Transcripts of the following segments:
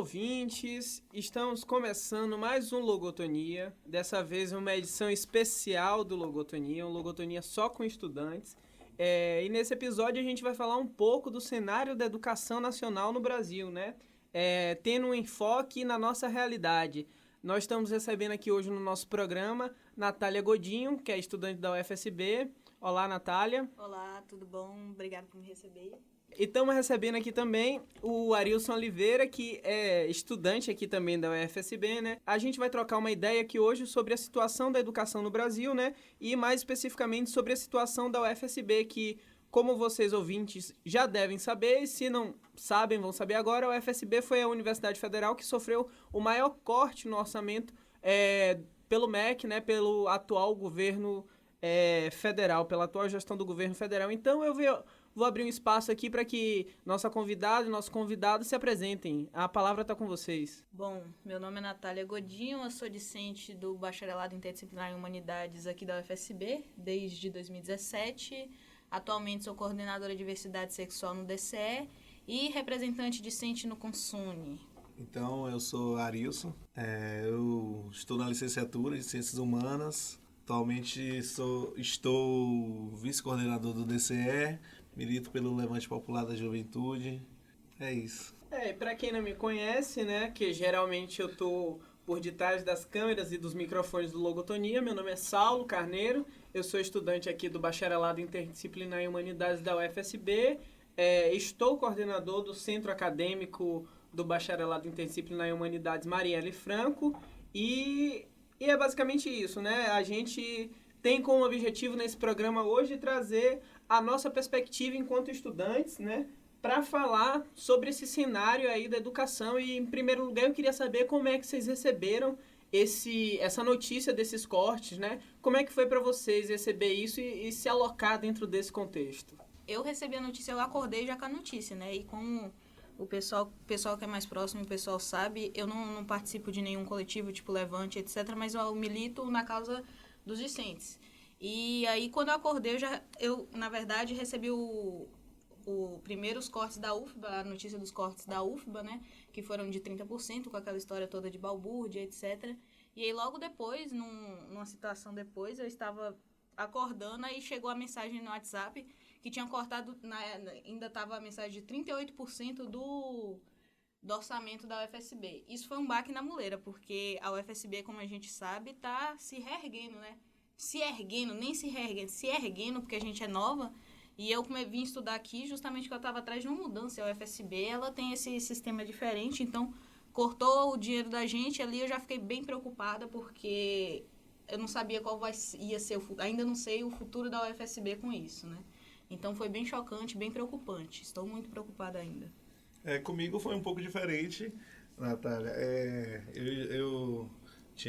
ouvintes, estamos começando mais um Logotonia, dessa vez uma edição especial do Logotonia, um Logotonia só com estudantes. E nesse episódio a gente vai falar um pouco do cenário da educação nacional no Brasil, né? Tendo um enfoque na nossa realidade. Nós estamos recebendo aqui hoje no nosso programa Natália Godinho, que é estudante da UFSB. Olá, Natália. Olá, tudo bom? Obrigada por me receber. E estamos recebendo aqui também o Arilson Oliveira, que é estudante aqui também da UFSB, né? A gente vai trocar uma ideia aqui hoje sobre a situação da educação no Brasil, né? E mais especificamente sobre a situação da UFSB, que, como vocês ouvintes já devem saber, e se não sabem, vão saber agora, a UFSB foi a Universidade Federal que sofreu o maior corte no orçamento pelo MEC, né? Pelo atual governo federal, pela atual gestão do governo federal. Então vou abrir um espaço aqui para que nossa convidada e nosso convidado se apresentem. A palavra está com vocês. Bom, meu nome é Natália Godinho, eu sou discente do Bacharelado Interdisciplinar em Humanidades aqui da UFSB desde 2017. Atualmente sou coordenadora de diversidade sexual no DCE e representante discente no Consune. Então, eu sou Arilson, eu estou na licenciatura de Ciências Humanas. Atualmente estou vice-coordenador do DCE, milito pelo Levante Popular da Juventude. É isso. Para quem não me conhece, né, que geralmente eu tô por detrás das câmeras e dos microfones do Logotonia, meu nome é Saulo Carneiro, eu sou estudante aqui do Bacharelado Interdisciplinar em Humanidades da UFSB, estou coordenador do Centro Acadêmico do Bacharelado Interdisciplinar em Humanidades Marielle Franco e é basicamente isso, né? A gente tem como objetivo nesse programa hoje trazer a nossa perspectiva enquanto estudantes, né? Para falar sobre esse cenário aí da educação e, em primeiro lugar, eu queria saber como é que vocês receberam essa notícia desses cortes, né? Como é que foi para vocês receber isso e se alocar dentro desse contexto? Eu recebi a notícia, eu acordei já com a notícia, né? E como o pessoal que é mais próximo, o pessoal sabe, eu não participo de nenhum coletivo, tipo Levante, etc., mas eu milito na causa dos discentes. E aí, quando eu acordei, eu na verdade, recebi primeiros cortes da UFBA, a notícia dos cortes da UFBA, né, que foram de 30%, com aquela história toda de balbúrdia, etc. E aí, logo depois, numa situação depois, eu estava acordando, aí chegou a mensagem no WhatsApp que tinha cortado, ainda estava a mensagem de 38% do orçamento da UFSB. Isso foi um baque na muleira, porque a UFSB, como a gente sabe, está se reerguendo, né? Se erguendo, porque a gente é nova. E eu vim estudar aqui justamente porque eu estava atrás de uma mudança. A UFSB, ela tem esse sistema diferente, então cortou o dinheiro da gente ali, eu já fiquei bem preocupada, porque eu não sabia ia ser ainda não sei o futuro da UFSB com isso, né? Então foi bem chocante, bem preocupante. Estou muito preocupada ainda. Comigo foi um pouco diferente, Natália.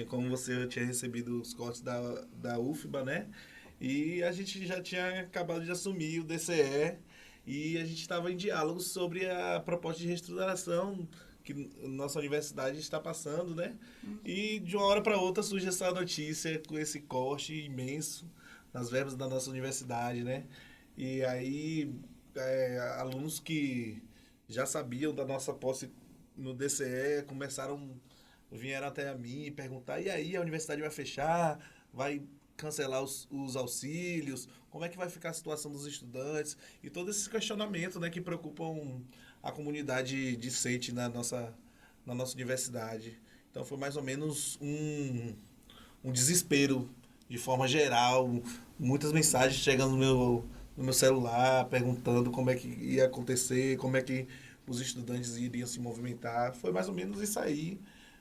Como você, eu tinha recebido os cortes da UFBA, né? E a gente já tinha acabado de assumir o DCE e a gente estava em diálogo sobre a proposta de reestruturação que nossa universidade está passando, né? E de uma hora para outra surge essa notícia com esse corte imenso nas verbas da nossa universidade, né? E aí, alunos que já sabiam da nossa posse no DCE vieram até a mim perguntar: e aí, a universidade vai fechar? Vai cancelar os auxílios? Como é que vai ficar a situação dos estudantes? E todo esse questionamento, né, que preocupam a comunidade discente na nossa universidade. Então, foi mais ou menos um desespero, de forma geral. Muitas mensagens chegando no meu celular, perguntando como é que ia acontecer, como é que os estudantes iriam se movimentar. Foi mais ou menos isso aí,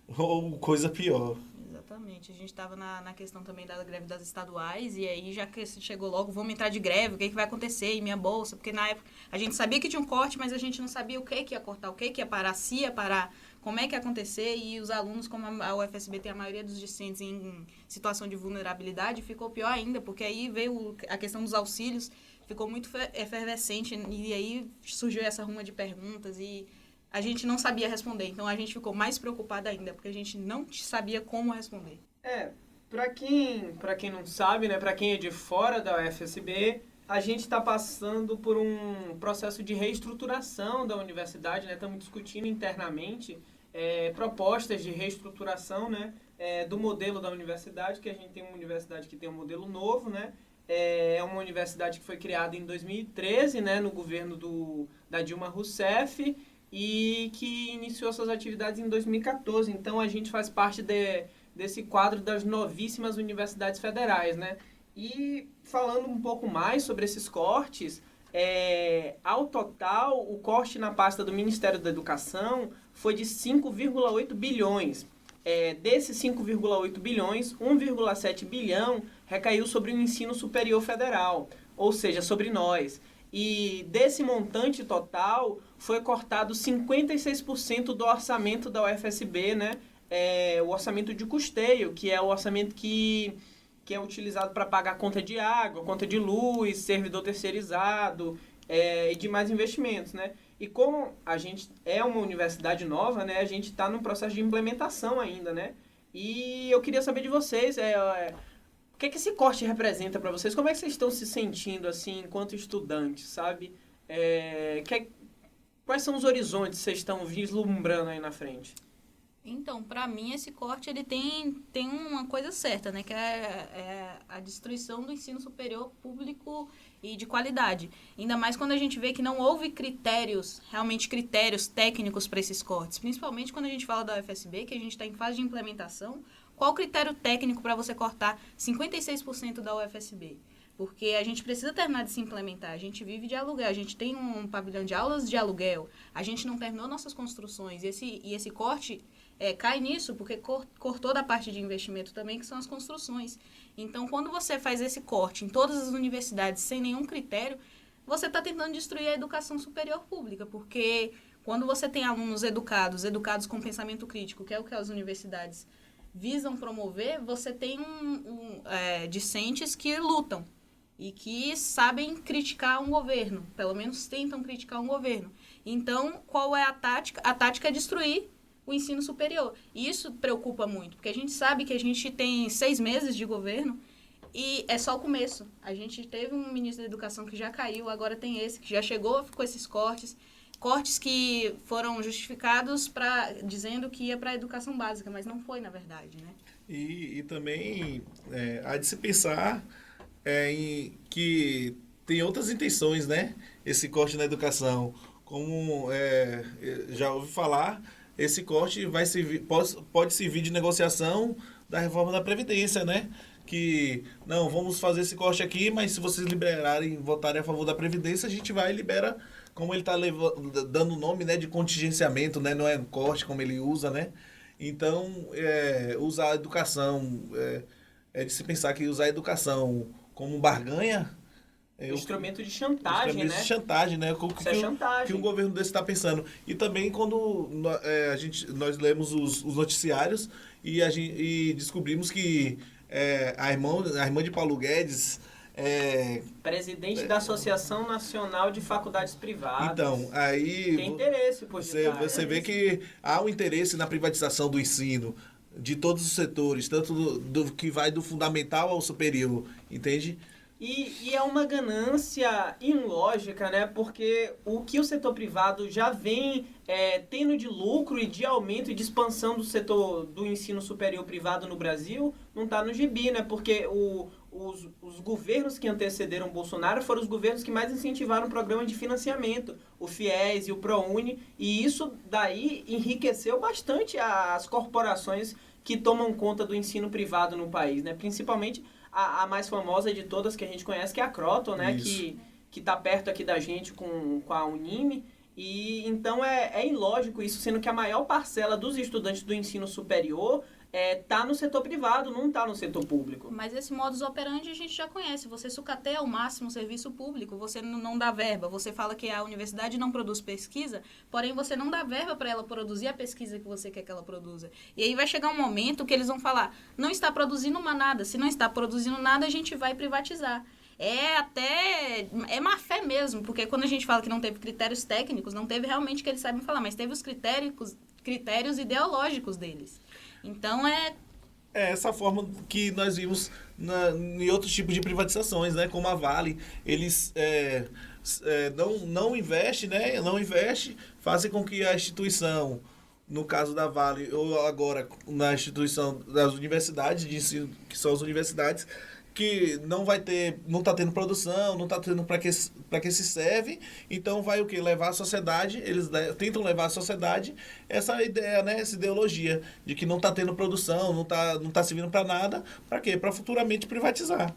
ou coisa pior. Exatamente. A gente estava na questão também da greve das estaduais, e aí já que chegou logo, vamos entrar de greve, o que vai acontecer, e minha bolsa, porque na época a gente sabia que tinha um corte, mas a gente não sabia o que ia cortar, o que ia parar, se ia parar, como é que ia acontecer, e os alunos, como a UFSB tem a maioria dos discentes em situação de vulnerabilidade, ficou pior ainda, porque aí veio a questão dos auxílios, ficou muito efervescente, e aí surgiu essa ruma de perguntas, e a gente não sabia responder. Então, a gente ficou mais preocupada ainda, porque a gente não sabia como responder. Para quem não sabe, né, para quem é de fora da UFSB, a gente está passando por um processo de reestruturação da universidade, né? Estamos discutindo internamente propostas de reestruturação, né, do modelo da universidade, que a gente tem uma universidade que tem um modelo novo, né, é uma universidade que foi criada em 2013, né, no governo da Dilma Rousseff, e que iniciou suas atividades em 2014. Então, a gente faz parte desse quadro das novíssimas universidades federais, né? E falando um pouco mais sobre esses cortes, ao total, o corte na pasta do Ministério da Educação foi de 5,8 bilhões. Desses 5,8 bilhões, 1,7 bilhão recaiu sobre o ensino superior federal, ou seja, sobre nós. E desse montante total, foi cortado 56% do orçamento da UFSB, né? O orçamento de custeio, que é o orçamento que é utilizado para pagar conta de água, conta de luz, servidor terceirizado e demais investimentos, né? E como a gente é uma universidade nova, né? A gente está num processo de implementação ainda, né? E eu queria saber de vocês, o que esse corte representa para vocês? Como é que vocês estão se sentindo, assim, enquanto estudantes, sabe? Quais são os horizontes que vocês estão vislumbrando aí na frente? Então, para mim, esse corte ele tem uma coisa certa, né? Que é a destruição do ensino superior público e de qualidade. Ainda mais quando a gente vê que não houve realmente critérios técnicos para esses cortes. Principalmente quando a gente fala da UFSB, que a gente está em fase de implementação. Qual o critério técnico para você cortar 56% da UFSB? Porque a gente precisa terminar de se implementar. A gente vive de aluguel, a gente tem um pavilhão de aulas de aluguel, a gente não terminou nossas construções. E esse corte cai nisso, porque cortou da parte de investimento também, que são as construções. Então, quando você faz esse corte em todas as universidades sem nenhum critério, você está tentando destruir a educação superior pública, porque quando você tem alunos educados com pensamento crítico, que é o que as universidades visam promover, você tem discentes que lutam e que sabem criticar um governo, pelo menos tentam criticar um governo. Então, qual é a tática? A tática é destruir o ensino superior. E isso preocupa muito, porque a gente sabe que a gente tem 6 meses de governo e é só o começo. A gente teve um ministro da Educação que já caiu, agora tem esse que já chegou com esses cortes que foram justificados dizendo que ia para a educação básica, mas não foi, na verdade, né? E também há de se pensar que tem outras intenções, né? Esse corte na educação. Como já ouvi falar, esse corte pode servir de negociação da reforma da Previdência, né? Que, não, vamos fazer esse corte aqui, mas se vocês votarem a favor da Previdência, a gente vai e libera, como ele está dando o nome, né, de contingenciamento, né? Não é corte como ele usa, né? Então, usar a educação, de se pensar que usar a educação como barganha... Instrumento de chantagem, né? De chantagem, né? Isso é chantagem. Que um governo desse está pensando. E também quando nós lemos os noticiários e descobrimos que a irmã de Paulo Guedes... presidente da Associação Nacional de Faculdades Privadas. Então, aí... Tem interesse por detrás. Você vê que há um interesse na privatização do ensino, de todos os setores, tanto do que vai do fundamental ao superior, entende? E é uma ganância ilógica, né? Porque o que o setor privado já vem tendo de lucro e de aumento e de expansão do setor do ensino superior privado no Brasil não está no gibi, né? Porque os governos que antecederam Bolsonaro foram os governos que mais incentivaram o programa de financiamento, o FIES e o ProUni, e isso daí enriqueceu bastante as corporações que tomam conta do ensino privado no país, né? Principalmente a mais famosa de todas que a gente conhece, que é a Kroton, né? Que está perto aqui da gente com a Unime. E então é ilógico isso, sendo que a maior parcela dos estudantes do ensino superior tá no setor privado, não tá no setor público. Mas esse modus operandi a gente já conhece. Você sucateia ao máximo o serviço público, você não dá verba. Você fala que a universidade não produz pesquisa, porém você não dá verba para ela produzir a pesquisa que você quer que ela produza. E aí vai chegar um momento que eles vão falar, não está produzindo nada. Se não está produzindo nada, a gente vai privatizar. É má fé mesmo, porque quando a gente fala que não teve critérios técnicos, não teve realmente que eles sabem falar, mas teve os critérios ideológicos deles. Então essa forma que nós vimos em outros tipos de privatizações, né? Como a Vale, eles não investem, né? Não investe, fazem com que a instituição no caso da Vale, ou agora na instituição das universidades de ensino, que são as universidades, que não vai ter, não está tendo produção, não está tendo para que se serve, então vai o quê? Levar a sociedade, eles tentam levar a sociedade essa ideia, né, essa ideologia de que não está tendo produção, não tá servindo para nada, para quê? Para futuramente privatizar.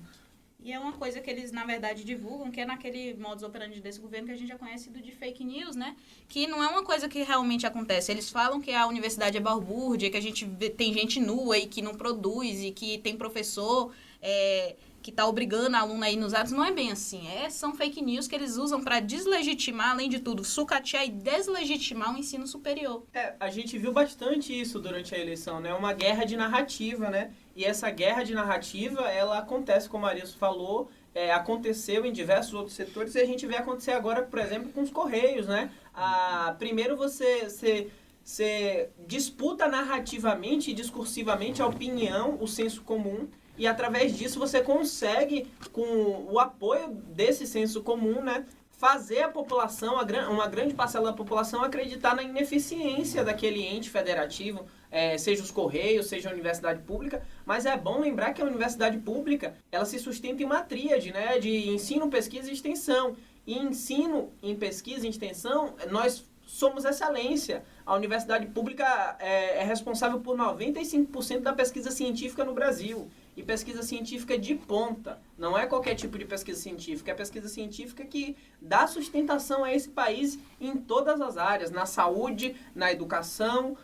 E é uma coisa que eles, na verdade, divulgam, que é naquele modus operandi desse governo que a gente já conhece de fake news, né? Que não é uma coisa que realmente acontece. Eles falam que a universidade é balbúrdia, que a gente tem gente nua e que não produz, e que tem professor que está obrigando a aluna a ir nos atos. Não é bem assim. São fake news que eles usam para deslegitimar, além de tudo, sucatear e deslegitimar o ensino superior. A gente viu bastante isso durante a eleição, né? Uma guerra de narrativa, né? E essa guerra de narrativa, ela acontece, como a Arilson falou, aconteceu em diversos outros setores e a gente vê acontecer agora, por exemplo, com os Correios, né? Primeiro você disputa narrativamente e discursivamente a opinião, o senso comum, e através disso você consegue, com o apoio desse senso comum, né, fazer a população, uma grande parcela da população, acreditar na ineficiência daquele ente federativo, seja os Correios, seja a universidade pública, mas é bom lembrar que a universidade pública, ela se sustenta em uma tríade, né, de ensino, pesquisa e extensão. E ensino, em pesquisa e extensão, nós somos excelência. A universidade pública é responsável por 95% da pesquisa científica no Brasil. E pesquisa científica de ponta. Não é qualquer tipo de pesquisa científica. É pesquisa científica que dá sustentação a esse país em todas as áreas. Na saúde, na educação,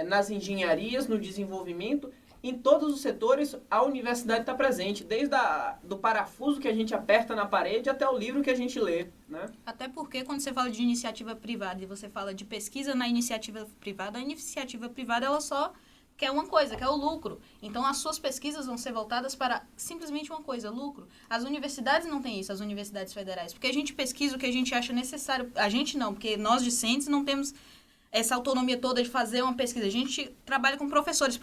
nas engenharias, no desenvolvimento. Em todos os setores, a universidade está presente. Desde do parafuso que a gente aperta na parede até o livro que a gente lê. Né? Até porque quando você fala de iniciativa privada e você fala de pesquisa na iniciativa privada, a iniciativa privada ela só quer uma coisa, que é o lucro. Então, as suas pesquisas vão ser voltadas para simplesmente uma coisa, lucro. As universidades não têm isso, as universidades federais. Porque a gente pesquisa o que a gente acha necessário. A gente não, porque nós discentes não temos essa autonomia toda de fazer uma pesquisa. A gente trabalha com professores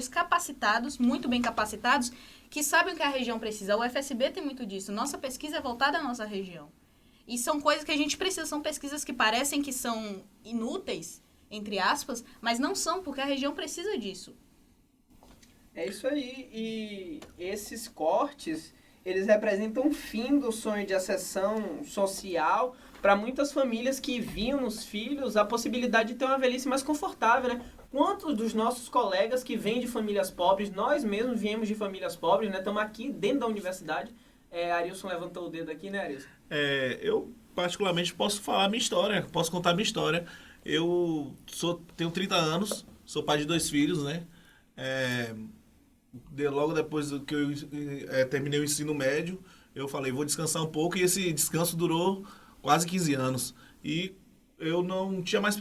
capacitados, muito bem capacitados, que sabem o que a região precisa. A UFSB tem muito disso. Nossa pesquisa é voltada à nossa região. E são coisas que a gente precisa, são pesquisas que parecem que são inúteis, entre aspas, mas não são, porque a região precisa disso. É isso aí. E esses cortes, eles representam o fim do sonho de ascensão social para muitas famílias que viam nos filhos a possibilidade de ter uma velhice mais confortável, né? Quantos dos nossos colegas que vêm de famílias pobres, nós mesmos viemos de famílias pobres, né? Estamos aqui dentro da universidade. Arilson levantou o dedo aqui, né, Arilson? Eu, particularmente, posso falar a minha história, posso contar a minha história. Eu tenho 30 anos, sou pai de 2 filhos, né? Logo depois que eu terminei o ensino médio, eu falei, vou descansar um pouco, e esse descanso durou quase 15 anos. E eu não tinha mais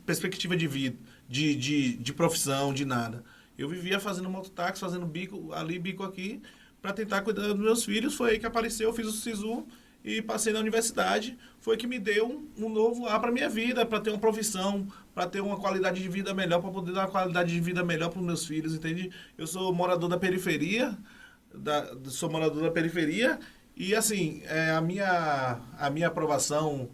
perspectiva de vida, de profissão, de nada. Eu vivia fazendo mototáxi, fazendo bico ali, bico aqui, para tentar cuidar dos meus filhos. Foi aí que apareceu, eu fiz o SISU e passei na universidade. Foi que me deu um novo ar para minha vida, para ter uma profissão, para ter uma qualidade de vida melhor, para poder dar uma qualidade de vida melhor para os meus filhos, entende? Eu sou morador da periferia, e assim, a minha aprovação,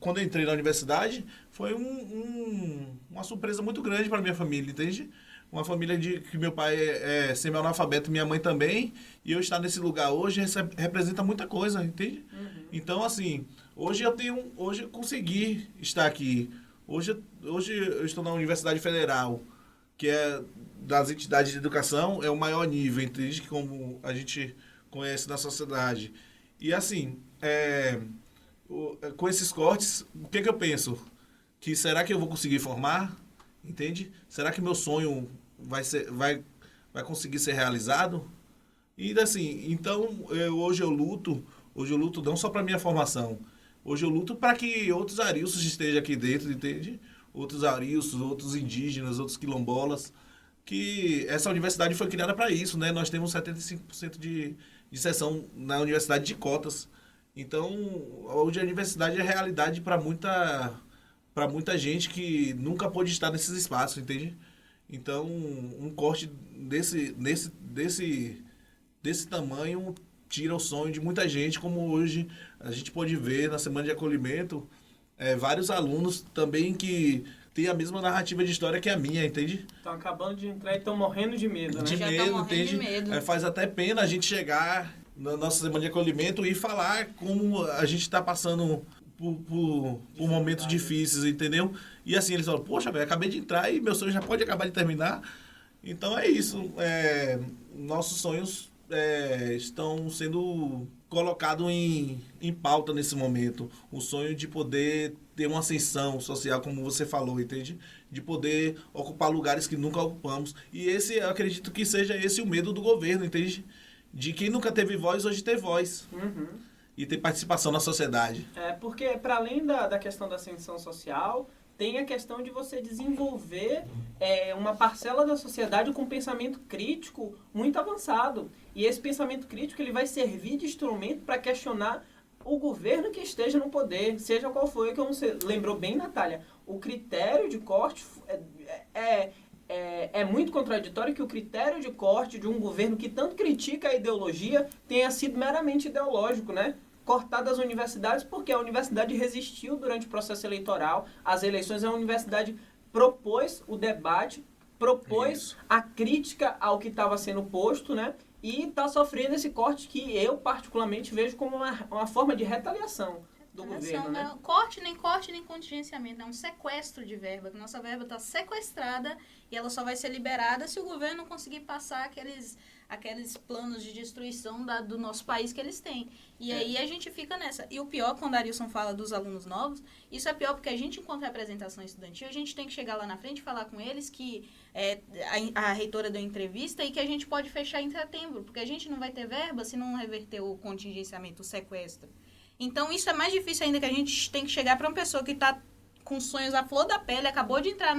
quando eu entrei na universidade, foi uma surpresa muito grande para minha família, entende? Uma família que meu pai é semi-analfabeto, minha mãe também, e eu estar nesse lugar hoje representa muita coisa, entende? Uhum. Então, assim, hoje eu consegui estar aqui. Hoje eu estou na Universidade Federal, que é das entidades de educação, é o maior nível, entende? Como a gente conhece na sociedade. E, assim, com esses cortes, o que eu penso? Que será que eu vou conseguir formar? Entende? Será que meu sonho vai conseguir ser realizado? E assim, então hoje eu luto não só para minha formação. Hoje eu luto para que outros Arilsos estejam aqui dentro, entende? Outros Arilsos, outros indígenas, outros quilombolas, que essa universidade foi criada para isso, né? Nós temos 75% de seção na universidade de cotas. Então, hoje a universidade é realidade para muita gente que nunca pôde estar nesses espaços, entende? Então, um corte desse tamanho tira o sonho de muita gente, como hoje a gente pode ver na Semana de Acolhimento, vários alunos também que têm a mesma narrativa de história que a minha, entende? Estão acabando de entrar e estão morrendo de medo, né? De Já tão medo, morrendo entende? de medo. Faz até pena a gente chegar na nossa semana de acolhimento e falar como a gente está passando por momentos difíceis, entendeu? E assim, eles falam, poxa, velho, acabei de entrar e meu sonho já pode acabar de terminar. Então é isso. Nossos sonhos estão sendo colocados em pauta nesse momento. O sonho de poder ter uma ascensão social, como você falou, entende? De poder ocupar lugares que nunca ocupamos. E eu acredito que seja esse o medo do governo, entende? De quem nunca teve voz, hoje ter voz. Uhum. E ter participação na sociedade. Porque para além da questão da ascensão social, tem a questão de você desenvolver uma parcela da sociedade com pensamento crítico muito avançado. E esse pensamento crítico ele vai servir de instrumento para questionar o governo que esteja no poder, seja qual for, como você lembrou bem, Natália. O critério de corte é muito contraditório que o critério de corte de um governo que tanto critica a ideologia tenha sido meramente ideológico, né? Cortar das universidades porque a universidade resistiu durante o processo eleitoral, as eleições, a universidade propôs o debate, propôs a crítica ao que estava sendo posto, né? E está sofrendo esse corte que eu particularmente vejo como uma forma de retaliação do governo, né? Corte, nem contingenciamento, é um sequestro de verba. Nossa verba está sequestrada e ela só vai ser liberada se o governo não conseguir passar aqueles planos de destruição do nosso país que eles têm. E aí a gente fica nessa. E o pior, quando a Arilson fala dos alunos novos, isso é pior porque a gente, enquanto representação estudantil, a gente tem que chegar lá na frente e falar com eles que a reitora deu entrevista e que a gente pode fechar em setembro, porque a gente não vai ter verba se não reverter o contingenciamento, o sequestro. Então, isso é mais difícil ainda, que a gente tem que chegar para uma pessoa que está com sonhos à flor da pele, acabou de entrar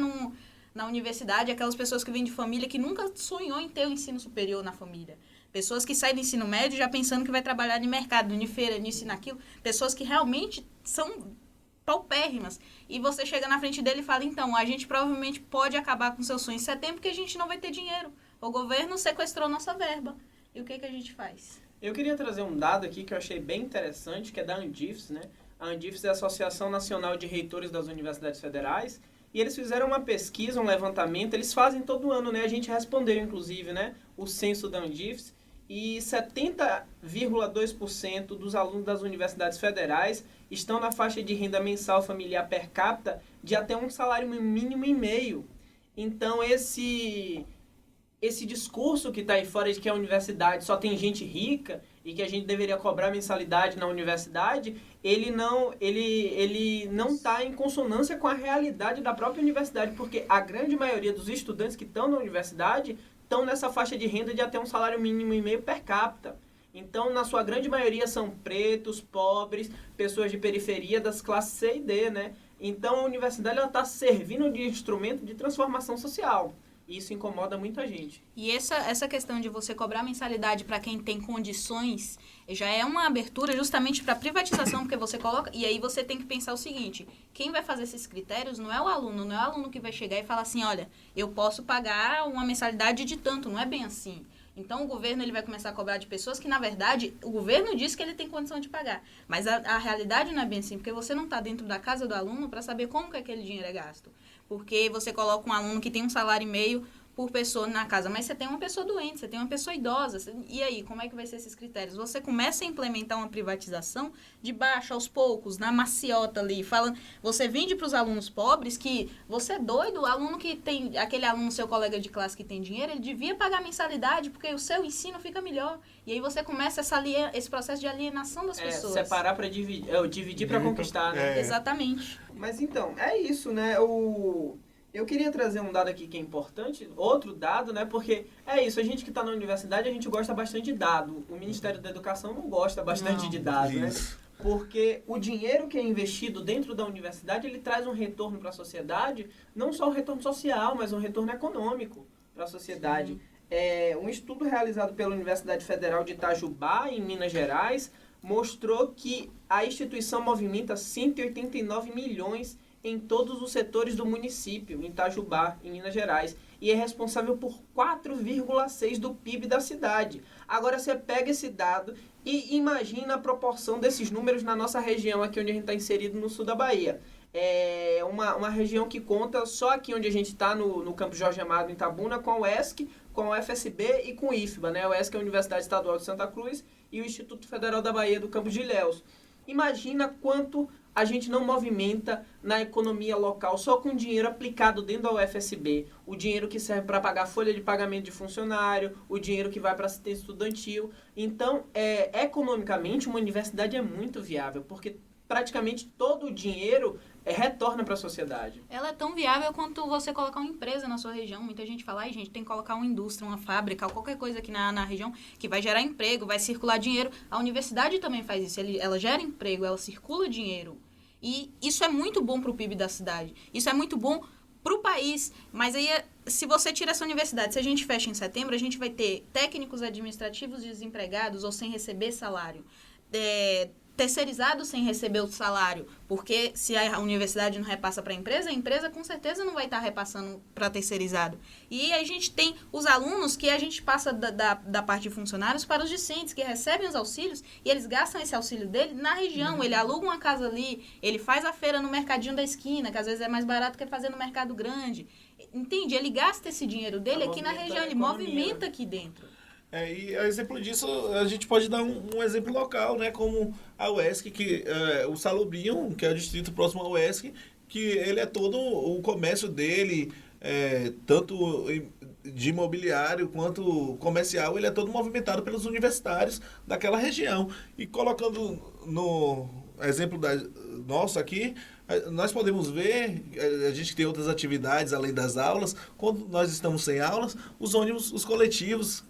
na universidade, aquelas pessoas que vêm de família que nunca sonhou em ter o ensino superior na família. Pessoas que saem do ensino médio já pensando que vai trabalhar em mercado, em feira, nisso e naquilo. Pessoas que realmente são paupérrimas. E você chega na frente dele e fala, então, a gente provavelmente pode acabar com seus sonhos em setembro porque a gente não vai ter dinheiro. O governo sequestrou nossa verba. E o que a gente faz? Eu queria trazer um dado aqui que eu achei bem interessante, que é da Andifes, né? A Andifes é a Associação Nacional de Reitores das Universidades Federais, e eles fizeram uma pesquisa, um levantamento, eles fazem todo ano, né? A gente respondeu, inclusive, né? O censo da Andifes, e 70,2% dos alunos das universidades federais estão na faixa de renda mensal familiar per capita de até um salário mínimo e meio. Então, esse discurso que está aí fora de que a universidade só tem gente rica e que a gente deveria cobrar mensalidade na universidade, ele não está em consonância com a realidade da própria universidade, porque a grande maioria dos estudantes que estão na universidade estão nessa faixa de renda de até um salário mínimo e meio per capita. Então, na sua grande maioria, são pretos, pobres, pessoas de periferia das classes C e D, né? Então, a universidade está servindo de instrumento de transformação social. E isso incomoda muita gente. E essa questão de você cobrar mensalidade para quem tem condições já é uma abertura justamente para privatização, porque você coloca... E aí você tem que pensar o seguinte, quem vai fazer esses critérios não é o aluno que vai chegar e falar assim, olha, eu posso pagar uma mensalidade de tanto, não é bem assim. Então, o governo ele vai começar a cobrar de pessoas que, na verdade, o governo diz que ele tem condição de pagar. Mas a realidade não é bem assim, porque você não está dentro da casa do aluno para saber como que aquele dinheiro é gasto. Porque você coloca um aluno que tem um salário e meio por pessoa na casa, mas você tem uma pessoa doente, você tem uma pessoa idosa, e aí, como é que vai ser esses critérios? Você começa a implementar uma privatização de baixo aos poucos, na maciota ali, falando, você vende para os alunos pobres que você é doido, o aluno que tem, aquele aluno, seu colega de classe que tem dinheiro, ele devia pagar mensalidade, porque o seu ensino fica melhor. E aí você começa esse processo de alienação das pessoas. Separar para dividir para conquistar, né? Exatamente. Mas então, é isso, né? Eu queria trazer um dado aqui que é importante, outro dado, né? Porque é isso, a gente que está na universidade, a gente gosta bastante de dado. O Ministério da Educação não gosta bastante de dado, né? Porque o dinheiro que é investido dentro da universidade, ele traz um retorno para a sociedade, não só um retorno social, mas um retorno econômico para a sociedade. Um estudo realizado pela Universidade Federal de Itajubá, em Minas Gerais, mostrou que a instituição movimenta 189 milhões em todos os setores do município, em Itajubá, em Minas Gerais, e é responsável por 4,6% do PIB da cidade. Agora você pega esse dado e imagina a proporção desses números na nossa região, aqui onde a gente está inserido no sul da Bahia. É uma região que conta só aqui onde a gente está, no Campo Jorge Amado, em Itabuna, com a UESC, com a UFSB e com o IFBA, né? A UESC é a Universidade Estadual de Santa Cruz e o Instituto Federal da Bahia do Campos de Ilhéus. Imagina quanto a gente não movimenta na economia local só com dinheiro aplicado dentro da UFSB. O dinheiro que serve para pagar folha de pagamento de funcionário, o dinheiro que vai para assistência estudantil. Então, economicamente, uma universidade é muito viável, porque praticamente todo o dinheiro retorna para a sociedade. Ela é tão viável quanto você colocar uma empresa na sua região. Muita gente fala, ai gente, tem que colocar uma indústria, uma fábrica, qualquer coisa aqui na região que vai gerar emprego, vai circular dinheiro. A universidade também faz isso, ela gera emprego, ela circula dinheiro. E isso é muito bom para o PIB da cidade. Isso é muito bom para o país. Mas aí, se você tira essa universidade, se a gente fecha em setembro, a gente vai ter técnicos administrativos desempregados ou sem receber salário. Terceirizado sem receber o salário, porque se a universidade não repassa para a empresa com certeza não vai estar repassando para terceirizado. E a gente tem os alunos que a gente passa da parte de funcionários para os discentes, que recebem os auxílios e eles gastam esse auxílio dele na região. Ele aluga uma casa ali, ele faz a feira no mercadinho da esquina, que às vezes é mais barato que fazer no mercado grande. Entende? Ele gasta esse dinheiro dele aqui na região, ele movimenta aqui dentro. E a exemplo disso, a gente pode dar um exemplo local, né? Como a UESC, o Salobrinho, que é o distrito próximo à UESC, que ele é todo o comércio dele, tanto de imobiliário quanto comercial, ele é todo movimentado pelos universitários daquela região. E colocando no exemplo nosso aqui, nós podemos ver, a gente tem outras atividades além das aulas, quando nós estamos sem aulas, os ônibus, os coletivos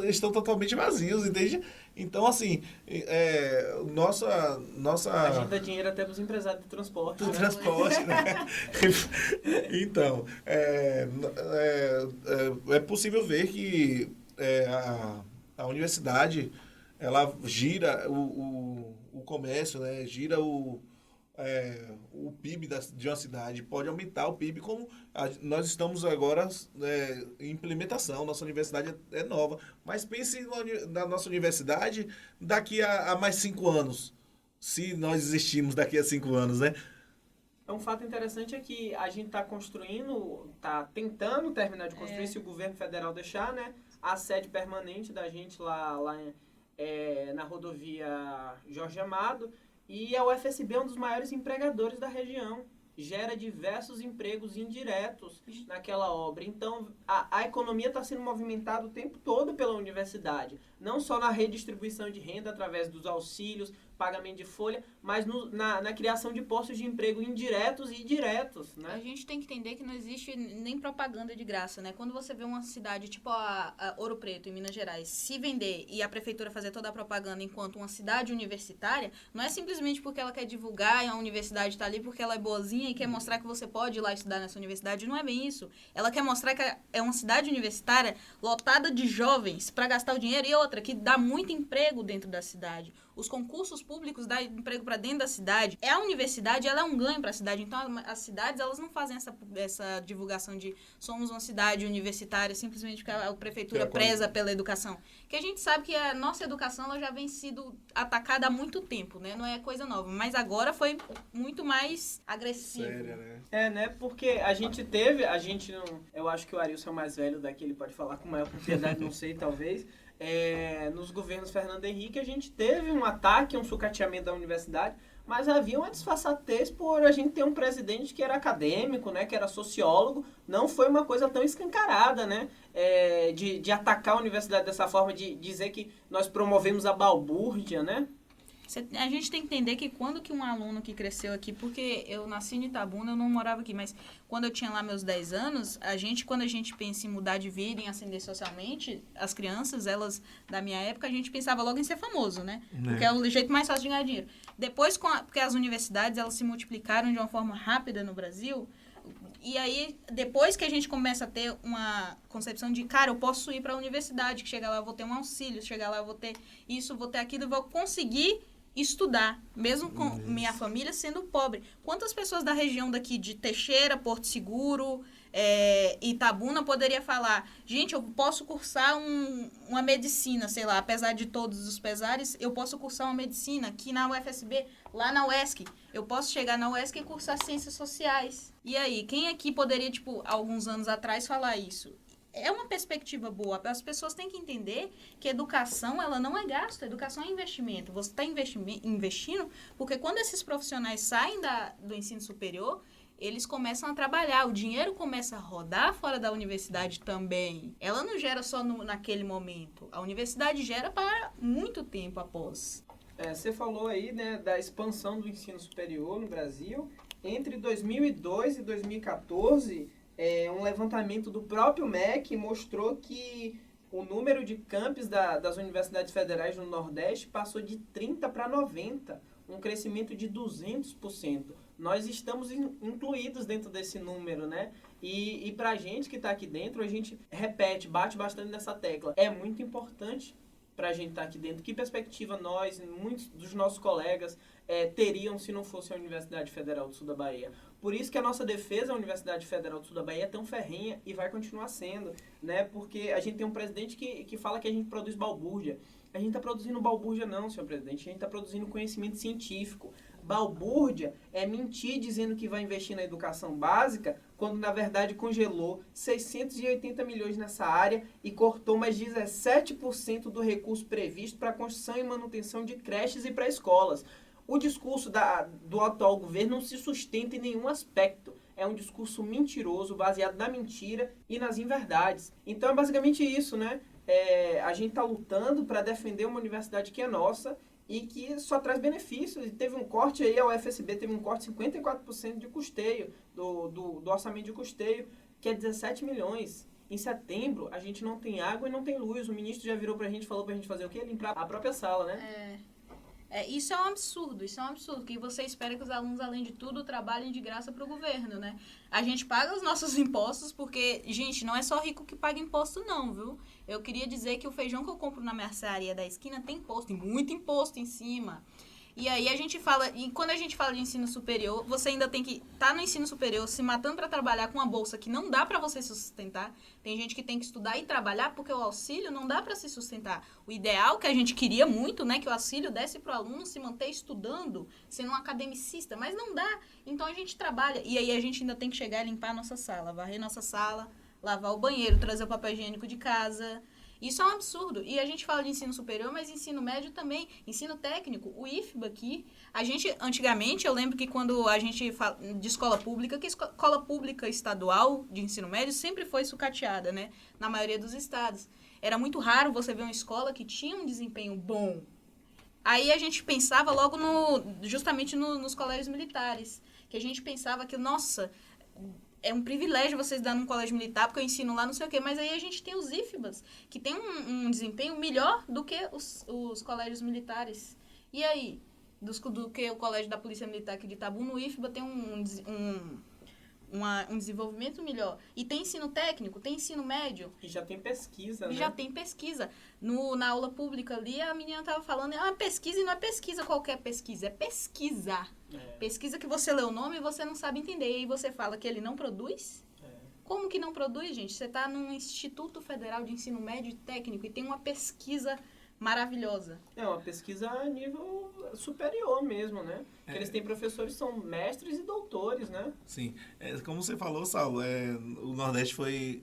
estão totalmente vazios, entende? Então, assim, A gente dá dinheiro até para os empresários do transporte. Do transporte, né? Então, é possível ver que a universidade, ela gira o comércio, né? Gira o PIB de uma cidade, pode aumentar o PIB, como nós estamos agora em implementação, nossa universidade é nova, mas pense na nossa universidade daqui a mais 5 anos, se nós existirmos daqui a 5 anos, né? Um fato interessante é que a gente está construindo, está tentando terminar de construir, se o governo federal deixar, né, a sede permanente da gente lá na rodovia Jorge Amado. E a UFSB é um dos maiores empregadores da região. Gera diversos empregos indiretos naquela obra. Então, a economia está sendo movimentada o tempo todo pela universidade. Não só na redistribuição de renda através dos auxílios, pagamento de folha, mas na criação de postos de emprego indiretos e diretos, né? A gente tem que entender que não existe nem propaganda de graça, né? Quando você vê uma cidade tipo a Ouro Preto, em Minas Gerais, se vender e a prefeitura fazer toda a propaganda enquanto uma cidade universitária, não é simplesmente porque ela quer divulgar e a universidade está ali porque ela é boazinha e quer mostrar que você pode ir lá estudar nessa universidade. Não é bem isso. Ela quer mostrar que é uma cidade universitária lotada de jovens para gastar o dinheiro, e outra, que dá muito emprego dentro da cidade. Os concursos públicos dão emprego para dentro da cidade. A universidade, ela é um ganho para a cidade. Então, as cidades, elas não fazem essa divulgação de somos uma cidade universitária simplesmente porque a prefeitura preza pela educação. Que a gente sabe que a nossa educação ela já vem sido atacada há muito tempo, né? Não é coisa nova. Mas agora foi muito mais agressivo. Sério, né? Né? Porque eu acho que o Arilson é o mais velho daqui, ele pode falar com maior propriedade, não sei, talvez. Nos governos Fernando Henrique, a gente teve um ataque, um sucateamento da universidade, mas havia uma disfarçatez por a gente ter um presidente que era acadêmico, né, que era sociólogo. Não foi uma coisa tão escancarada, né, de atacar a universidade dessa forma, de dizer que nós promovemos a balbúrdia, né? A gente tem que entender que quando que um aluno que cresceu aqui, porque eu nasci em Itabuna, eu não morava aqui, mas quando eu tinha lá meus 10 anos, quando a gente pensa em mudar de vida, em ascender socialmente, as crianças, elas, da minha época, a gente pensava logo em ser famoso, né? Porque é o jeito mais fácil de ganhar dinheiro. Depois, porque as universidades, elas se multiplicaram de uma forma rápida no Brasil, e aí, depois que a gente começa a ter uma concepção de, cara, eu posso ir para a universidade, que chegar lá eu vou ter um auxílio, chegar lá eu vou ter isso, vou ter aquilo, eu vou conseguir estudar, mesmo com minha família sendo pobre. Quantas pessoas da região daqui de Teixeira, Porto Seguro, Itabuna poderia falar, gente, eu posso cursar uma medicina, sei lá, apesar de todos os pesares, eu posso cursar uma medicina aqui na UFSB, lá na UESC. Eu posso chegar na UESC e cursar ciências sociais. E aí, quem aqui poderia, tipo, alguns anos atrás falar isso? É uma perspectiva boa. As pessoas têm que entender que educação, ela não é gasto, educação é investimento. Você está investindo porque quando esses profissionais saem do ensino superior, eles começam a trabalhar, o dinheiro começa a rodar fora da universidade também. Ela não gera só naquele momento. A universidade gera para muito tempo após. Você falou aí, né, da expansão do ensino superior no Brasil. Entre 2002 e 2014... um levantamento do próprio MEC mostrou que o número de campus das universidades federais no Nordeste passou de 30 para 90, um crescimento de 200%. Nós estamos incluídos dentro desse número, né? E para a gente que está aqui dentro, a gente bate bastante nessa tecla. É muito importante para a gente estar aqui dentro. Que perspectiva nós, muitos dos nossos colegas, teriam se não fosse a Universidade Federal do Sul da Bahia? Por isso que a nossa defesa à Universidade Federal do Sul da Bahia é tão ferrenha e vai continuar sendo, né? Porque a gente tem um presidente que fala que a gente produz balbúrdia. A gente está produzindo balbúrdia não, senhor presidente. A gente está produzindo conhecimento científico. Balbúrdia é mentir dizendo que vai investir na educação básica, quando na verdade congelou 680 milhões nessa área e cortou mais 17% do recurso previsto para a construção e manutenção de creches e pré-escolas. O discurso do atual governo não se sustenta em nenhum aspecto. É um discurso mentiroso, baseado na mentira e nas inverdades. Então é basicamente isso, né? A gente está lutando para defender uma universidade que é nossa e que só traz benefícios. E teve um corte aí, a UFSB teve um corte de 54% de custeio, do orçamento de custeio, que é 17 milhões. Em setembro, a gente não tem água e não tem luz. O ministro já virou pra gente e falou pra gente fazer o quê? Limpar a própria sala, né? Isso é um absurdo, que você espera que os alunos, além de tudo, trabalhem de graça para o governo, né? A gente paga os nossos impostos porque, gente, não é só rico que paga imposto não, viu? Eu queria dizer que o feijão que eu compro na mercearia da esquina tem imposto, tem muito imposto em cima. E aí a gente fala, e quando a gente fala de ensino superior, você ainda tem que estar no ensino superior, se matando para trabalhar com uma bolsa que não dá para você se sustentar. Tem gente que tem que estudar e trabalhar porque o auxílio não dá para se sustentar. O ideal que a gente queria muito, né, que o auxílio desse para o aluno se manter estudando, sendo um academicista, mas não dá. Então a gente trabalha e aí a gente ainda tem que chegar e limpar a nossa sala, varrer nossa sala, lavar o banheiro, trazer o papel higiênico de casa. Isso é um absurdo. E a gente fala de ensino superior, mas ensino médio também. Ensino técnico, o IFBA aqui. A gente, antigamente, eu lembro que quando a gente fala de escola pública, que escola pública estadual de ensino médio sempre foi sucateada, né? Na maioria dos estados. Era muito raro você ver uma escola que tinha um desempenho bom. Aí a gente pensava logo justamente nos colégios militares. Que a gente pensava que, nossa, é um privilégio vocês dar num colégio militar, porque eu ensino lá não sei o quê. Mas aí a gente tem os IFBAs, que tem um desempenho melhor do que os colégios militares. E aí? Do que o colégio da Polícia Militar aqui de Itabuna, o IFBA tem um desenvolvimento melhor. E tem ensino técnico, tem ensino médio. E já tem pesquisa, né? Já tem pesquisa. Na aula pública ali, a menina estava falando, é uma pesquisa e não é pesquisa qualquer pesquisa, é pesquisa. Pesquisa que você lê o nome e você não sabe entender. E aí você fala que ele não produz? Como que não produz, gente? Você está num Instituto Federal de Ensino Médio e Técnico e tem uma pesquisa maravilhosa. É uma pesquisa a nível superior mesmo, né? Porque eles têm professores que são mestres e doutores, né? Sim. Como você falou, Saulo, o Nordeste foi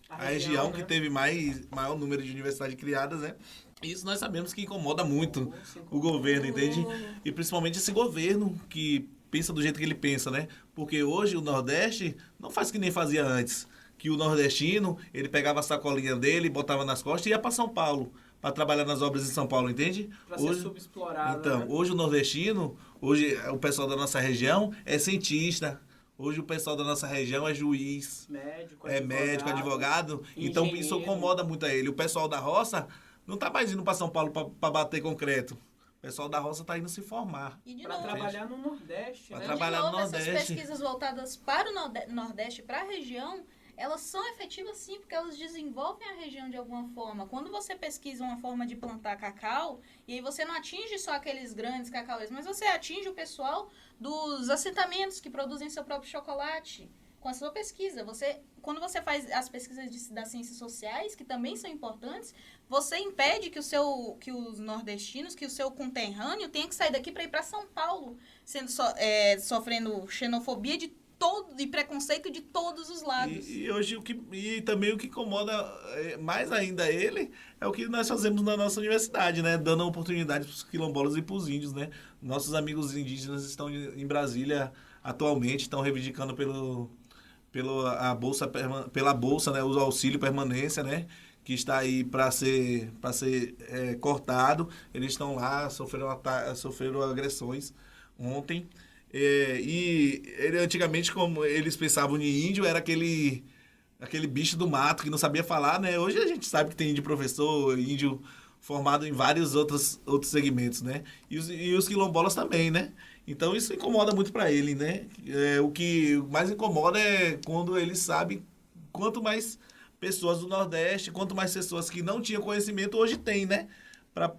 a região, né, que teve maior número de universidades criadas, né? Isso nós sabemos que incomoda muito o governo, entende? E principalmente esse governo que pensa do jeito que ele pensa, né? Porque hoje o Nordeste não faz que nem fazia antes. Que o nordestino, ele pegava a sacolinha dele, botava nas costas e ia para São Paulo, para trabalhar nas obras em São Paulo, entende? Para ser subexplorado. Então, né? Hoje o nordestino, hoje o pessoal da nossa região é cientista. Hoje o pessoal da nossa região é juiz, médico, advogado. Então isso incomoda muito a ele. O pessoal da roça não está mais indo para São Paulo para bater concreto. O pessoal da roça está indo se formar. Para trabalhar no Nordeste. Para trabalhar no Nordeste. Essas pesquisas voltadas para o Nordeste, para a região, elas são efetivas sim, porque elas desenvolvem a região de alguma forma. Quando você pesquisa uma forma de plantar cacau, e aí você não atinge só aqueles grandes cacauês, mas você atinge o pessoal dos assentamentos que produzem seu próprio chocolate. Com a sua pesquisa, quando você faz as pesquisas das ciências sociais, que também são importantes, você impede que os nordestinos, que o seu conterrâneo tenha que sair daqui para ir para São Paulo, sofrendo xenofobia e preconceito de todos os lados. E hoje também o que incomoda mais ainda ele é o que nós fazemos na nossa universidade, né? Dando oportunidade para os quilombolas e para os índios, né? Nossos amigos indígenas estão em Brasília atualmente, estão reivindicando pela bolsa, né? O auxílio permanência, né? Que está aí para ser cortado. Eles estão lá, sofreram agressões ontem. Antigamente, como eles pensavam em índio, era aquele bicho do mato que não sabia falar, né? Hoje a gente sabe que tem índio professor, índio formado em vários outros segmentos, né? E os quilombolas também, né? Então isso incomoda muito para ele, né? O que mais incomoda é quando ele sabe quanto mais pessoas do Nordeste, quanto mais pessoas que não tinham conhecimento hoje tem, né?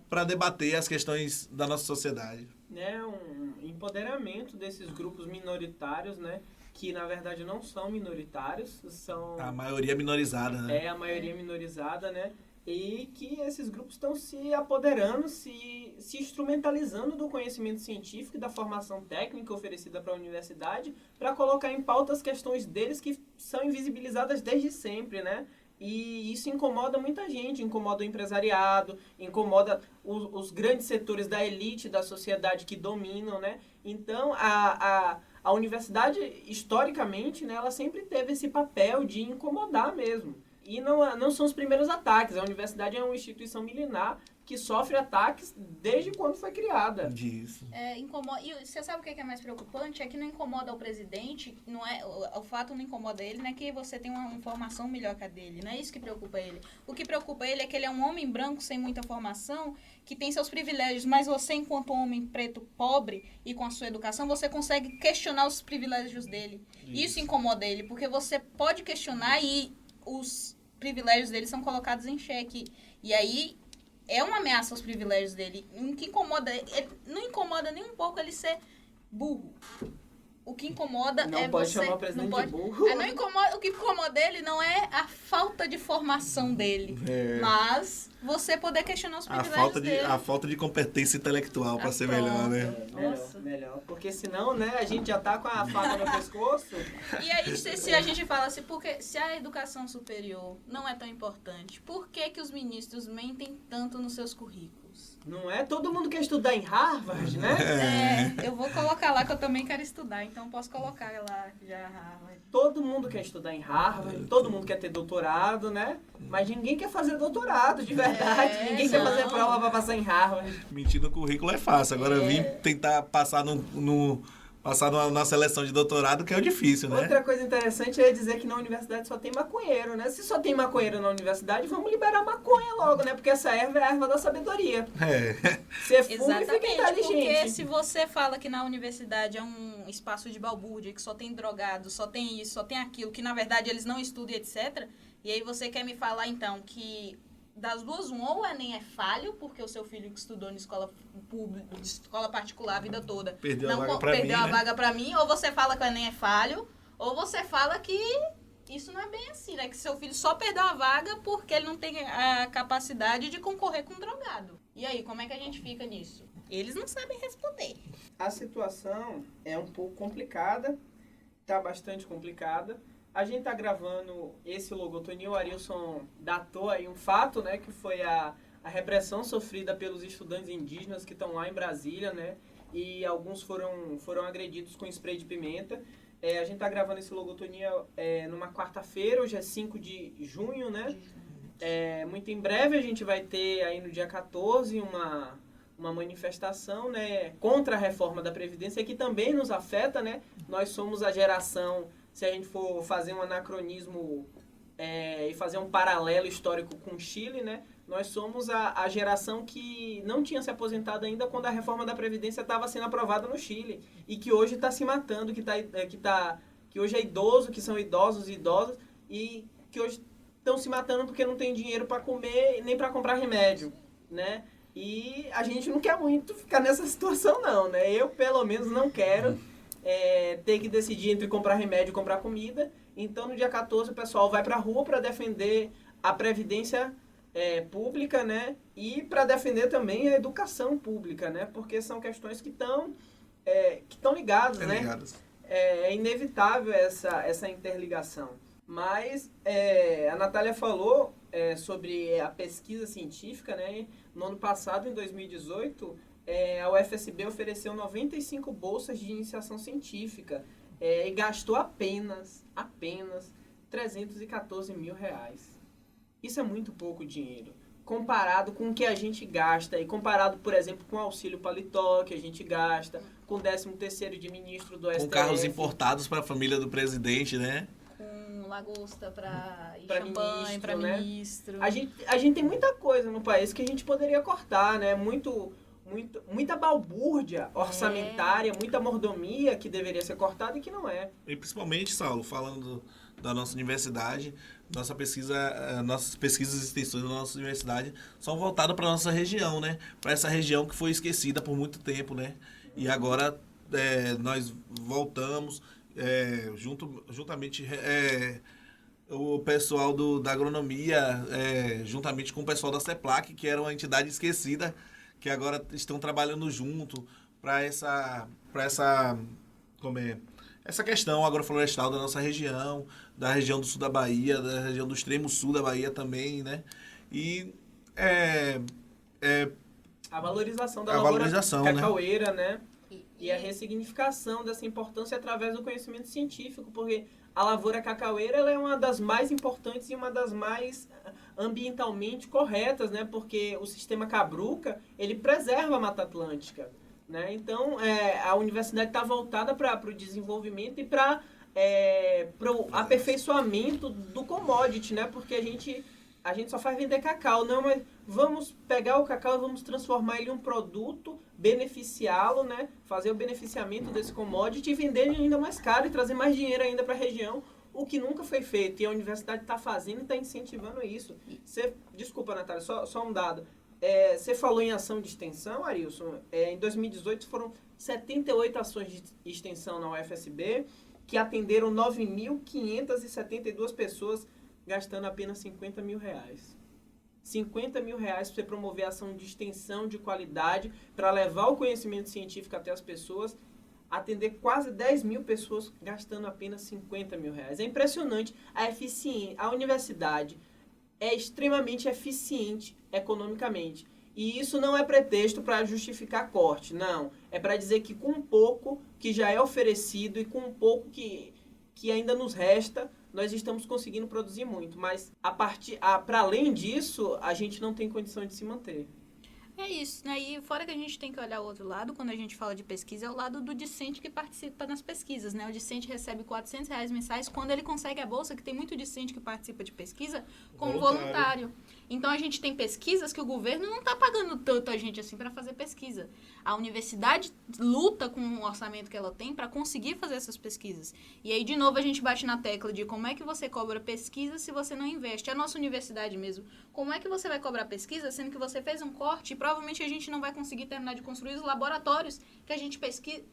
Para debater as questões da nossa sociedade. Né, um empoderamento desses grupos minoritários, né, que na verdade não são minoritários, são... A maioria minorizada, né? A maioria minorizada, né, e que esses grupos estão se apoderando, se instrumentalizando do conhecimento científico e da formação técnica oferecida para a universidade para colocar em pauta as questões deles que são invisibilizadas desde sempre, né? E isso incomoda muita gente, incomoda o empresariado, incomoda os grandes setores da elite da sociedade que dominam, né? Então, a universidade, historicamente, né, ela sempre teve esse papel de incomodar mesmo. E não são os primeiros ataques. A universidade é uma instituição milenar que sofre ataques desde quando foi criada. Isso. Incomoda. E você sabe o que é mais preocupante? É que não incomoda o presidente, não é, o fato não incomoda ele, não é que você tem uma formação melhor que a dele, não é isso que preocupa ele. O que preocupa ele é que ele é um homem branco sem muita formação, que tem seus privilégios, mas você, enquanto homem preto pobre e com a sua educação, você consegue questionar os privilégios dele. Isso incomoda ele, porque você pode questionar e os privilégios dele são colocados em xeque. E aí é uma ameaça aos privilégios dele. O que incomoda, não incomoda nem um pouco ele ser burro. O que incomoda não é pode você... chamar o presidente não pode, de burro. não incomoda, o que incomoda ele não é a falta de formação dele, mas você poder questionar os privilégios dele. A falta de competência intelectual para ser melhor, né? Melhor. Porque senão, né, a gente já tá com a faca no pescoço. E aí, se a gente fala assim, porque se a educação superior não é tão importante, por que os ministros mentem tanto nos seus currículos? Não é? Todo mundo quer estudar em Harvard, né? Eu vou colocar lá que eu também quero estudar, então posso colocar lá já Harvard. Todo mundo quer estudar em Harvard, todo mundo quer ter doutorado, né? Mas ninguém quer fazer doutorado, de verdade. Ninguém quer fazer prova pra passar em Harvard. Mentir no currículo é fácil, agora vir tentar passar na seleção de doutorado, que é o difícil, né? Outra coisa interessante é dizer que na universidade só tem maconheiro, né? Se só tem maconheiro na universidade, vamos liberar maconha logo, né? Porque essa erva é a erva da sabedoria. Você fuma e fica inteligente. Porque se você fala que na universidade é um espaço de balbúrdia, que só tem drogado, só tem isso, só tem aquilo, que na verdade eles não estudam, etc. E aí você quer me falar, então, que das duas, ou o Enem é falho, porque o seu filho que estudou em escola pública, escola particular a vida toda, perdeu a vaga pra mim, ou você fala que o Enem é falho, ou você fala que isso não é bem assim, né? Que seu filho só perdeu a vaga porque ele não tem a capacidade de concorrer com um drogado. E aí, como é que a gente fica nisso? Eles não sabem responder. A situação é um pouco complicada, tá bastante complicada. A gente tá gravando esse Logotonia, o Arilson datou aí um fato, né, que foi a repressão sofrida pelos estudantes indígenas que estão lá em Brasília, né, e alguns foram agredidos com spray de pimenta. A gente tá gravando esse Logotonia numa quarta-feira, hoje é 5 de junho, né, muito em breve a gente vai ter aí no dia 14 uma manifestação, né, contra a reforma da Previdência, que também nos afeta, né, nós somos a geração... Se a gente for fazer um anacronismo e fazer um paralelo histórico com o Chile, né, nós somos a geração que não tinha se aposentado ainda quando a reforma da Previdência estava sendo aprovada no Chile e que hoje está se matando, que hoje é idoso, que são idosos e idosas e que hoje estão se matando porque não tem dinheiro para comer nem para comprar remédio, né? E a gente não quer muito ficar nessa situação não, né? Eu, pelo menos, não quero ter que decidir entre comprar remédio e comprar comida. Então, no dia 14, o pessoal vai para a rua para defender a previdência pública, né? E para defender também a educação pública, né? Porque são questões que estão ligadas, né? É inevitável essa interligação. Mas a Natália falou sobre a pesquisa científica, né? No ano passado, em 2018, a UFSB ofereceu 95 bolsas de iniciação científica e gastou apenas 314 mil reais. Isso é muito pouco dinheiro, comparado com o que a gente gasta, e comparado, por exemplo, com o auxílio paletó que a gente gasta, com o 13º de ministro do STF. Com carros importados para a família do presidente, né? Com lagosta para champanhe, para ministro. A gente tem muita coisa no país que a gente poderia cortar, né? Muita balbúrdia orçamentária, muita mordomia que deveria ser cortada e que não é. E principalmente, Saulo, falando da nossa universidade, nossas pesquisas e extensões da nossa universidade são voltadas para a nossa região, né? Para essa região que foi esquecida por muito tempo, né? E agora nós voltamos, juntamente o pessoal da agronomia, juntamente com o pessoal da CEPLAC, que era uma entidade esquecida, que agora estão trabalhando junto para essa questão agroflorestal da nossa região, da região do sul da Bahia, da região do extremo sul da Bahia também, né? E a valorização da lavoura cacaueira, né? E a ressignificação dessa importância através do conhecimento científico, porque a lavoura cacaueira ela é uma das mais importantes e uma das mais ambientalmente corretas, né? Porque o sistema Cabruca, ele preserva a Mata Atlântica, né? Então, a universidade está voltada para o desenvolvimento e para o aperfeiçoamento do commodity, né? Porque a gente só faz vender cacau, não, mas vamos pegar o cacau e vamos transformar ele em um produto, beneficiá-lo, né? Fazer o beneficiamento desse commodity e vender ele ainda mais caro e trazer mais dinheiro ainda para a região, o que nunca foi feito. E a universidade está fazendo e está incentivando isso. Desculpa, Natália, só um dado. Você falou em ação de extensão, Arilson. Em 2018 foram 78 ações de extensão na UFSB, que atenderam 9.572 pessoas, gastando apenas 50 mil reais. 50 mil reais para você promover ação de extensão de qualidade, para levar o conhecimento científico até as pessoas, atender quase 10 mil pessoas, gastando apenas 50 mil reais. É impressionante a eficiência. A universidade é extremamente eficiente economicamente. E isso não é pretexto para justificar corte, não. É para dizer que com um pouco que já é oferecido e com um pouco que ainda nos resta, nós estamos conseguindo produzir muito. Mas para além disso, a gente não tem condição de se manter. É isso, né? E fora que a gente tem que olhar o outro lado, quando a gente fala de pesquisa, é o lado do discente que participa nas pesquisas, né? O discente recebe R$400 mensais quando ele consegue a bolsa, que tem muito discente que participa de pesquisa como voluntário. Então, a gente tem pesquisas que o governo não está pagando tanto a gente assim para fazer pesquisa. A universidade luta com o orçamento que ela tem para conseguir fazer essas pesquisas. E aí, de novo, a gente bate na tecla de como é que você cobra pesquisa se você não investe. A nossa universidade mesmo, como é que você vai cobrar pesquisa sendo que você fez um corte e provavelmente a gente não vai conseguir terminar de construir os laboratórios que a gente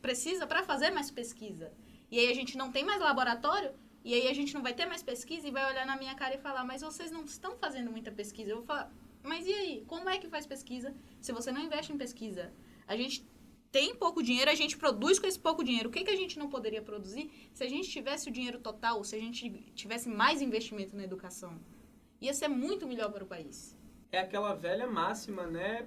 precisa para fazer mais pesquisa. E aí a gente não tem mais laboratório, e aí a gente não vai ter mais pesquisa e vai olhar na minha cara e falar, mas vocês não estão fazendo muita pesquisa. Eu vou falar, mas e aí? Como é que faz pesquisa se você não investe em pesquisa? A gente tem pouco dinheiro, a gente produz com esse pouco dinheiro. O que a gente não poderia produzir se a gente tivesse o dinheiro total, se a gente tivesse mais investimento na educação? Ia ser muito melhor para o país. É aquela velha máxima, né?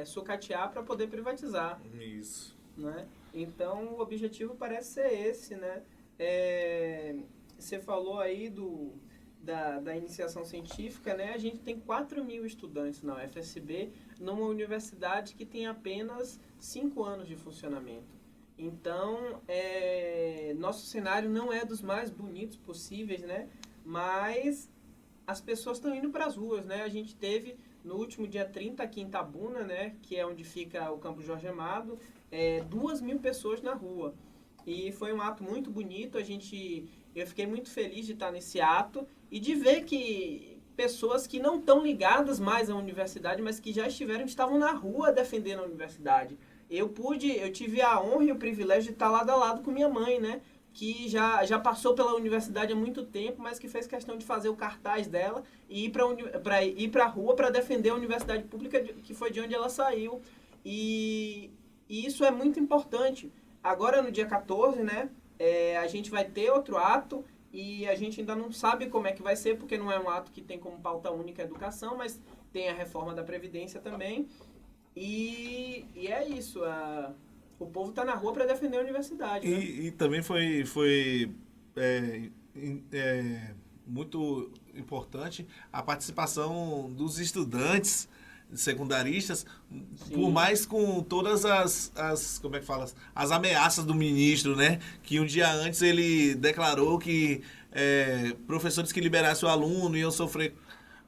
Sucatear para poder privatizar. Isso. Né? Então, o objetivo parece ser esse, né? Você falou aí da iniciação científica, né? A gente tem 4.000 estudantes na UFSB, numa universidade que tem apenas 5 anos de funcionamento. Então, nosso cenário não é dos mais bonitos possíveis, né? Mas as pessoas estão indo para as ruas, né? A gente teve, no último dia 30, aqui em Itabuna, né? Que é onde fica o Campo Jorge Amado, 2.000 pessoas na rua. E foi um ato muito bonito, a gente Eu fiquei muito feliz de estar nesse ato e de ver que pessoas que não estão ligadas mais à universidade, mas que já estavam na rua defendendo a universidade. Eu tive a honra e o privilégio de estar lado a lado com minha mãe, né? Que já passou pela universidade há muito tempo, mas que fez questão de fazer o cartaz dela e ir para a rua para defender a universidade pública, que foi de onde ela saiu. E isso é muito importante. Agora, no dia 14, né, a gente vai ter outro ato e a gente ainda não sabe como é que vai ser, porque não é um ato que tem como pauta única a educação, mas tem a reforma da Previdência também. E é isso, o povo está na rua para defender a universidade. Né? E também foi muito importante a participação dos estudantes secundaristas, Sim. por mais com todas como é que fala, as ameaças do ministro, né? Que um dia antes ele declarou que professores que liberassem o aluno iam sofrer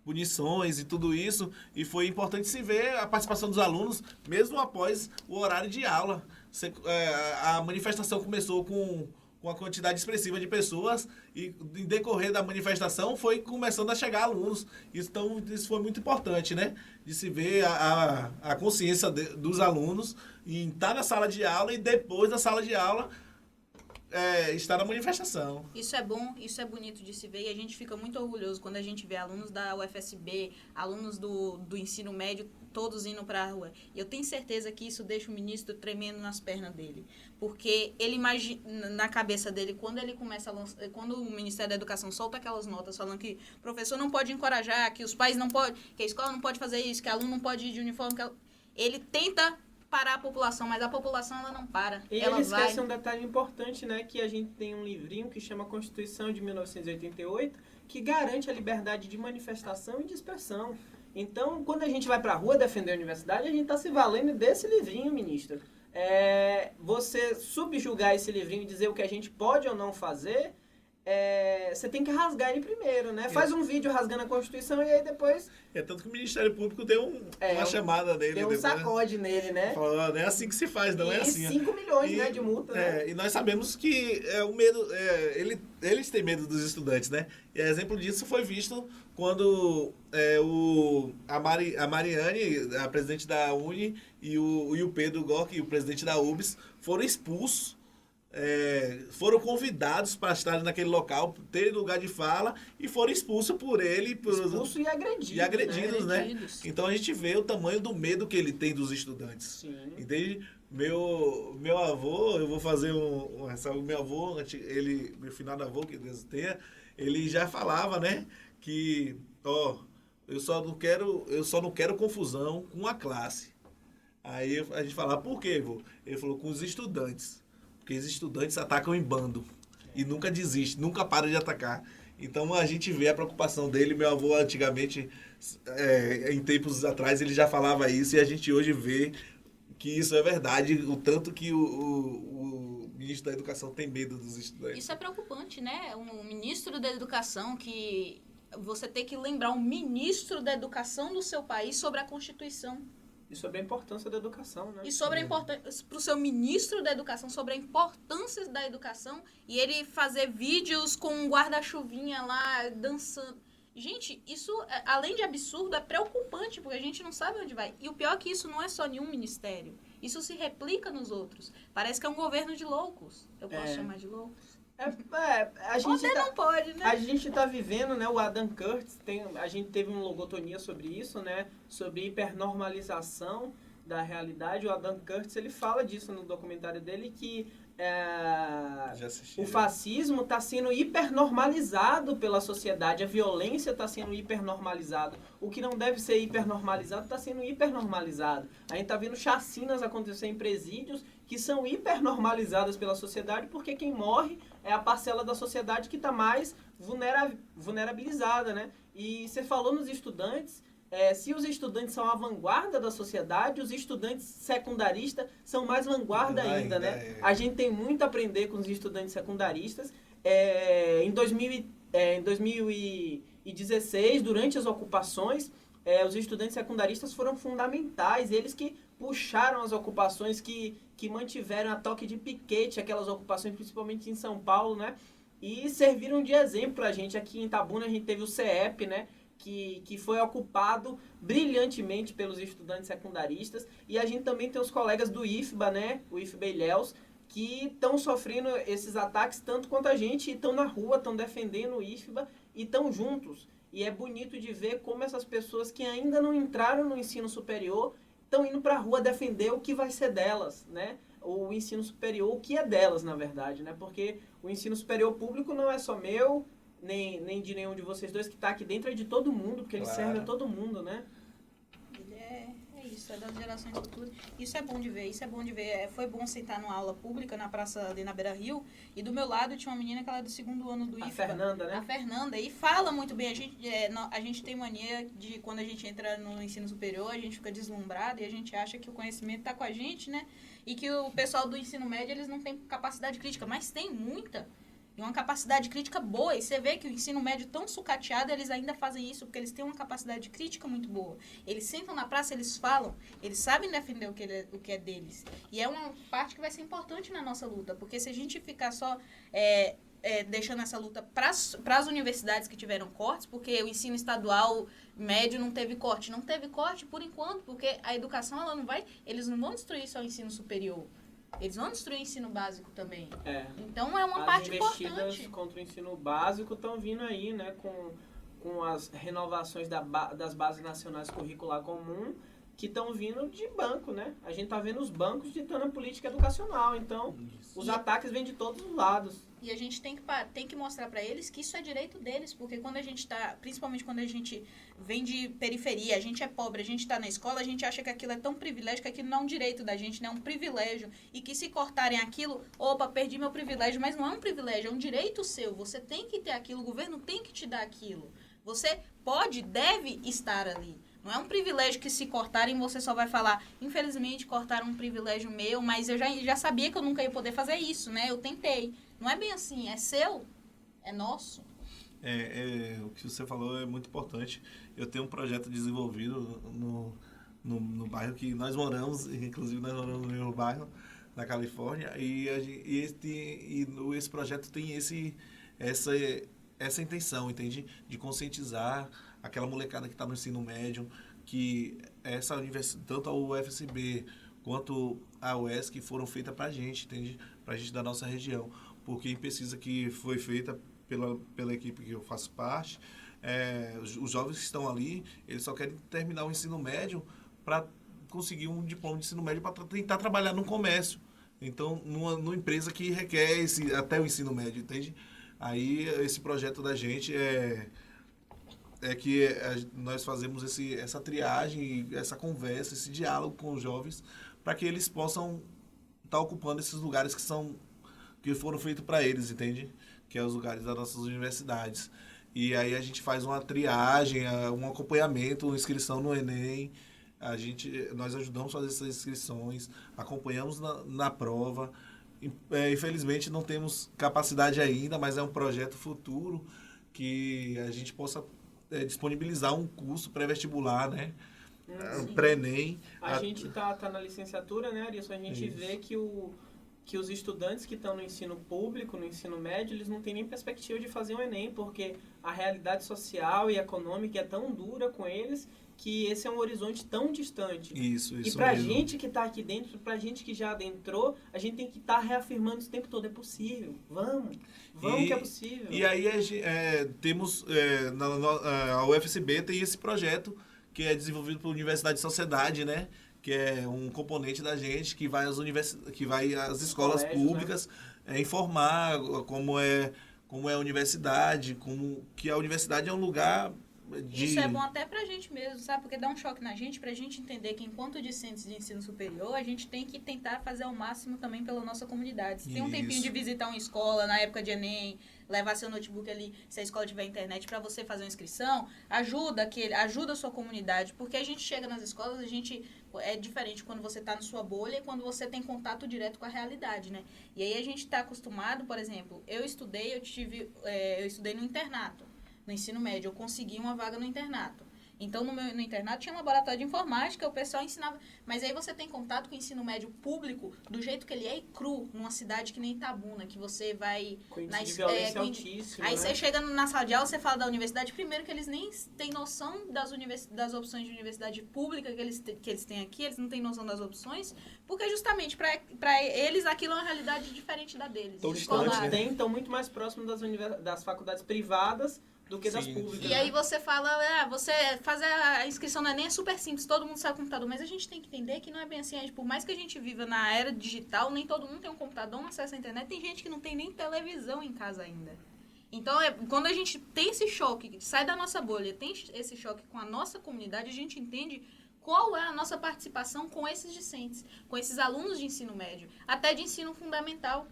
punições e tudo isso, e foi importante se ver a participação dos alunos, mesmo após o horário de aula. A manifestação começou com uma quantidade expressiva de pessoas e, em decorrer da manifestação, foi começando a chegar alunos. Então, isso foi muito importante, né? De se ver a consciência dos alunos em estar na sala de aula e, depois da sala de aula, estar na manifestação. Isso é bom, isso é bonito de se ver, e a gente fica muito orgulhoso quando a gente vê alunos da UFSB, alunos do ensino médio, todos indo para a rua. E eu tenho certeza que isso deixa o ministro tremendo nas pernas dele, porque ele imagina, na cabeça dele, quando ele começa quando o Ministério da Educação solta aquelas notas falando que o professor não pode encorajar, que os pais não podem, que a escola não pode fazer isso, que o aluno não pode ir de uniforme, ele tenta parar a população, mas a população ela não para. E ela ele esquece vai... um detalhe importante, né? Que a gente tem um livrinho que chama Constituição de 1988, que garante a liberdade de manifestação e de expressão. Então, quando a gente vai para a rua defender a universidade, a gente está se valendo desse livrinho, ministro. Você subjugar esse livrinho e dizer o que a gente pode ou não fazer, você tem que rasgar ele primeiro, né? Faz um vídeo rasgando a Constituição e aí depois... Tanto que o Ministério Público deu uma chamada nele. Deu um sacode nele, né? Falou, não é assim que se faz, não é assim. 5 milhões, né, de multa, né? E nós sabemos que o medo, eles têm medo dos estudantes, né? E exemplo disso foi visto quando a Mariane, a presidente da Uni, e o Pedro Gork, o presidente da UBS, foram expulsos. Foram convidados para estar naquele local, terem lugar de fala, e foram expulsos por ele. Expulsos e agredidos, né? Então a gente vê o tamanho do medo que ele tem dos estudantes. Sim. Entende? Meu avô, eu vou fazer meu avô, meu finado avô, que Deus tenha, ele já falava, né? Que, eu só não quero confusão com a classe. Aí a gente falava, por quê, vô? Ele falou, com os estudantes. Porque os estudantes atacam em bando e nunca desistem, nunca param de atacar. Então a gente vê a preocupação dele. Meu avô antigamente, em tempos atrás, ele já falava isso, e a gente hoje vê que isso é verdade, o tanto que o ministro da Educação tem medo dos estudantes. Isso é preocupante, né? Um ministro da Educação que você tem que lembrar um ministro da Educação do seu país sobre a Constituição. E sobre a importância da educação, né? E sobre a importância, para o seu ministro da Educação, sobre a importância da educação, e ele fazer vídeos com um guarda-chuvinha lá, dançando. Gente, isso, além de absurdo, é preocupante, porque a gente não sabe onde vai. E o pior é que isso não é só em um ministério. Isso se replica nos outros. Parece que é um governo de loucos. Eu posso chamar de loucos? A gente não pode, né? A gente está vivendo, né? O Adam Curtis, a gente teve uma logotonia sobre isso, né? Sobre hipernormalização da realidade. O Adam Curtis, ele fala disso no documentário dele, que o fascismo está sendo hipernormalizado pela sociedade, a violência está sendo hipernormalizada. O que não deve ser hipernormalizado está sendo hipernormalizado. A gente está vendo chacinas acontecer em presídios que são hipernormalizadas pela sociedade, porque quem morre é a parcela da sociedade que está mais vulnerabilizada, né? E você falou nos estudantes, se os estudantes são a vanguarda da sociedade, os estudantes secundaristas são mais vanguarda ainda, né? A gente tem muito a aprender com os estudantes secundaristas. Em 2016, durante as ocupações, os estudantes secundaristas foram fundamentais, eles que puxaram as ocupações, que mantiveram a toque de piquete, aquelas ocupações, principalmente em São Paulo, né? e serviram de exemplo pra gente. Aqui em Itabuna a gente teve o CEP, né? Que foi ocupado brilhantemente pelos estudantes secundaristas. E a gente também tem os colegas do IFBA, né? O IFBA Ilhéus, que estão sofrendo esses ataques tanto quanto a gente, e estão na rua, estão defendendo o IFBA e estão juntos. E é bonito de ver como essas pessoas que ainda não entraram no ensino superior estão indo para a rua defender o que vai ser delas, né? O ensino superior, o que é delas, na verdade, né? Porque o ensino superior público não é só meu, nem de nenhum de vocês dois que está aqui dentro, é de todo mundo, porque ele serve a todo mundo, né? Ele é isso, é das gerações futuras. Isso é bom de ver, isso é bom de ver. Foi bom sentar numa aula pública na praça ali na Beira Rio, e do meu lado tinha uma menina que ela é do 2º ano do IFBA. A Fernanda, né? A Fernanda, e fala muito bem. A gente tem mania de, quando a gente entra no ensino superior, a gente fica deslumbrado e a gente acha que o conhecimento está com a gente, né? E que o pessoal do ensino médio, eles não têm capacidade crítica, mas tem muita. E uma capacidade crítica boa. E você vê que o ensino médio tão sucateado, eles ainda fazem isso, porque eles têm uma capacidade crítica muito boa. Eles sentam na praça, eles falam, eles sabem defender o que é deles. E é uma parte que vai ser importante na nossa luta, porque se a gente ficar só deixando essa luta para as universidades que tiveram cortes, porque o ensino estadual médio não teve corte. Não teve corte por enquanto, porque a educação, eles não vão destruir só o ensino superior. Eles vão destruir o ensino básico também. Então é uma parte importante. As investidas contra o ensino básico estão vindo aí, né, com as renovações das bases nacionais curricular comum, que estão vindo de banco, né? A gente está vendo os bancos ditando a política educacional, então os ataques vêm de todos os lados. E a gente tem que mostrar para eles que isso é direito deles, porque quando a gente está, principalmente quando a gente vem de periferia, a gente é pobre, a gente está na escola, a gente acha que aquilo é tão privilégio, que aquilo não é um direito da gente, não é um privilégio, e que se cortarem aquilo, opa, perdi meu privilégio, mas não é um privilégio, é um direito seu, você tem que ter aquilo, o governo tem que te dar aquilo, você deve estar ali. Não é um privilégio que se cortarem você só vai falar, infelizmente cortaram um privilégio meu, mas eu já sabia que eu nunca ia poder fazer isso, né? Eu tentei. Não é bem assim, é seu, é nosso. O que você falou é muito importante. Eu tenho um projeto desenvolvido no bairro que nós moramos, inclusive nós moramos no mesmo bairro, na Califórnia, e esse projeto tem essa intenção, entende? De conscientizar aquela molecada que está no ensino médio, que essa universidade, tanto a UFSB quanto a UESC foram feitas para a gente, entende? Para a gente da nossa região. Porque em pesquisa que foi feita pela equipe que eu faço parte, os jovens que estão ali, eles só querem terminar o ensino médio para conseguir um diploma de ensino médio para tentar trabalhar no comércio. Então, numa empresa que requer até o ensino médio, entende? Aí, esse projeto da gente que nós fazemos essa triagem, essa conversa, esse diálogo com os jovens, para que eles possam estar ocupando esses lugares que foram feitos para eles, entende? Que é os lugares das nossas universidades. E aí a gente faz uma triagem, um acompanhamento, uma inscrição no Enem. Nós ajudamos a fazer essas inscrições, acompanhamos na prova. Infelizmente não temos capacidade ainda, mas é um projeto futuro que a gente possa disponibilizar um curso pré-vestibular, né? Pré-ENEM. A gente tá na licenciatura, né, Arilson? A gente vê que os estudantes que estão no ensino público, no ensino médio, eles não têm nem perspectiva de fazer um Enem, porque a realidade social e econômica é tão dura com eles que esse é um horizonte tão distante. Isso e pra mesmo. gente que está aqui dentro, pra gente que já adentrou, a gente tem que estar reafirmando esse tempo todo, é possível, vamos que é possível. E aí temos, a UFSB tem esse projeto que é desenvolvido pela Universidade de Sociedade, né? Que é um componente da gente que vai às escolas públicas, né? Informar como é a universidade, que a universidade é um lugar Isso é bom até pra gente mesmo, sabe? Porque dá um choque na gente, pra gente entender que enquanto discentes de ensino superior, a gente tem que tentar fazer ao máximo também pela nossa comunidade. Se tem um tempinho de visitar uma escola na época de Enem, levar seu notebook ali, se a escola tiver internet, para você fazer uma inscrição, ajuda a sua comunidade, porque a gente chega nas escolas, é diferente quando você está na sua bolha e quando você tem contato direto com a realidade, né? E aí a gente está acostumado, por exemplo, eu estudei no internato, no ensino médio, eu consegui uma vaga no internato. Então, no internato tinha um laboratório de informática, o pessoal ensinava. Mas aí você tem contato com o ensino médio público do jeito que ele é e cru, numa cidade que nem Itabuna, que você vai... Com índice de violência altíssimo, Aí né? você chega na sala de aula, você fala da universidade, primeiro que eles nem têm noção das opções de universidade pública que eles têm aqui, eles não têm noção das opções, porque justamente para eles aquilo é uma realidade diferente da deles. Tão escolar. distante, né? Estão muito mais próximos das faculdades privadas do que das Sim. públicas. E aí você fala, você fazer a inscrição no Enem é super simples, todo mundo sabe computador, mas a gente tem que entender que não é bem assim. Por mais que a gente viva na era digital, nem todo mundo tem um computador, um acesso à internet, tem gente que não tem nem televisão em casa ainda. Então, quando a gente tem esse choque, sai da nossa bolha, tem esse choque com a nossa comunidade, a gente entende qual é a nossa participação com esses discentes, com esses alunos de ensino médio, até de ensino fundamental.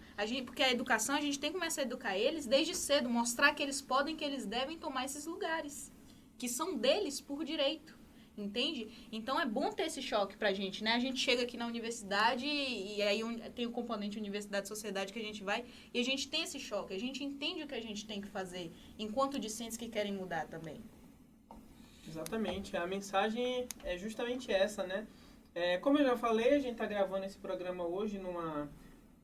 Porque a educação, a gente tem que começar a educar eles desde cedo, mostrar que eles podem, que eles devem tomar esses lugares, que são deles por direito. Entende? Então é bom ter esse choque pra gente, né? A gente chega aqui na universidade e aí tem o componente universidade-sociedade que a gente vai e a gente tem esse choque, a gente entende o que a gente tem que fazer enquanto discentes que querem mudar também. Exatamente, a mensagem é justamente essa, né? Como eu já falei, a gente está gravando esse programa hoje numa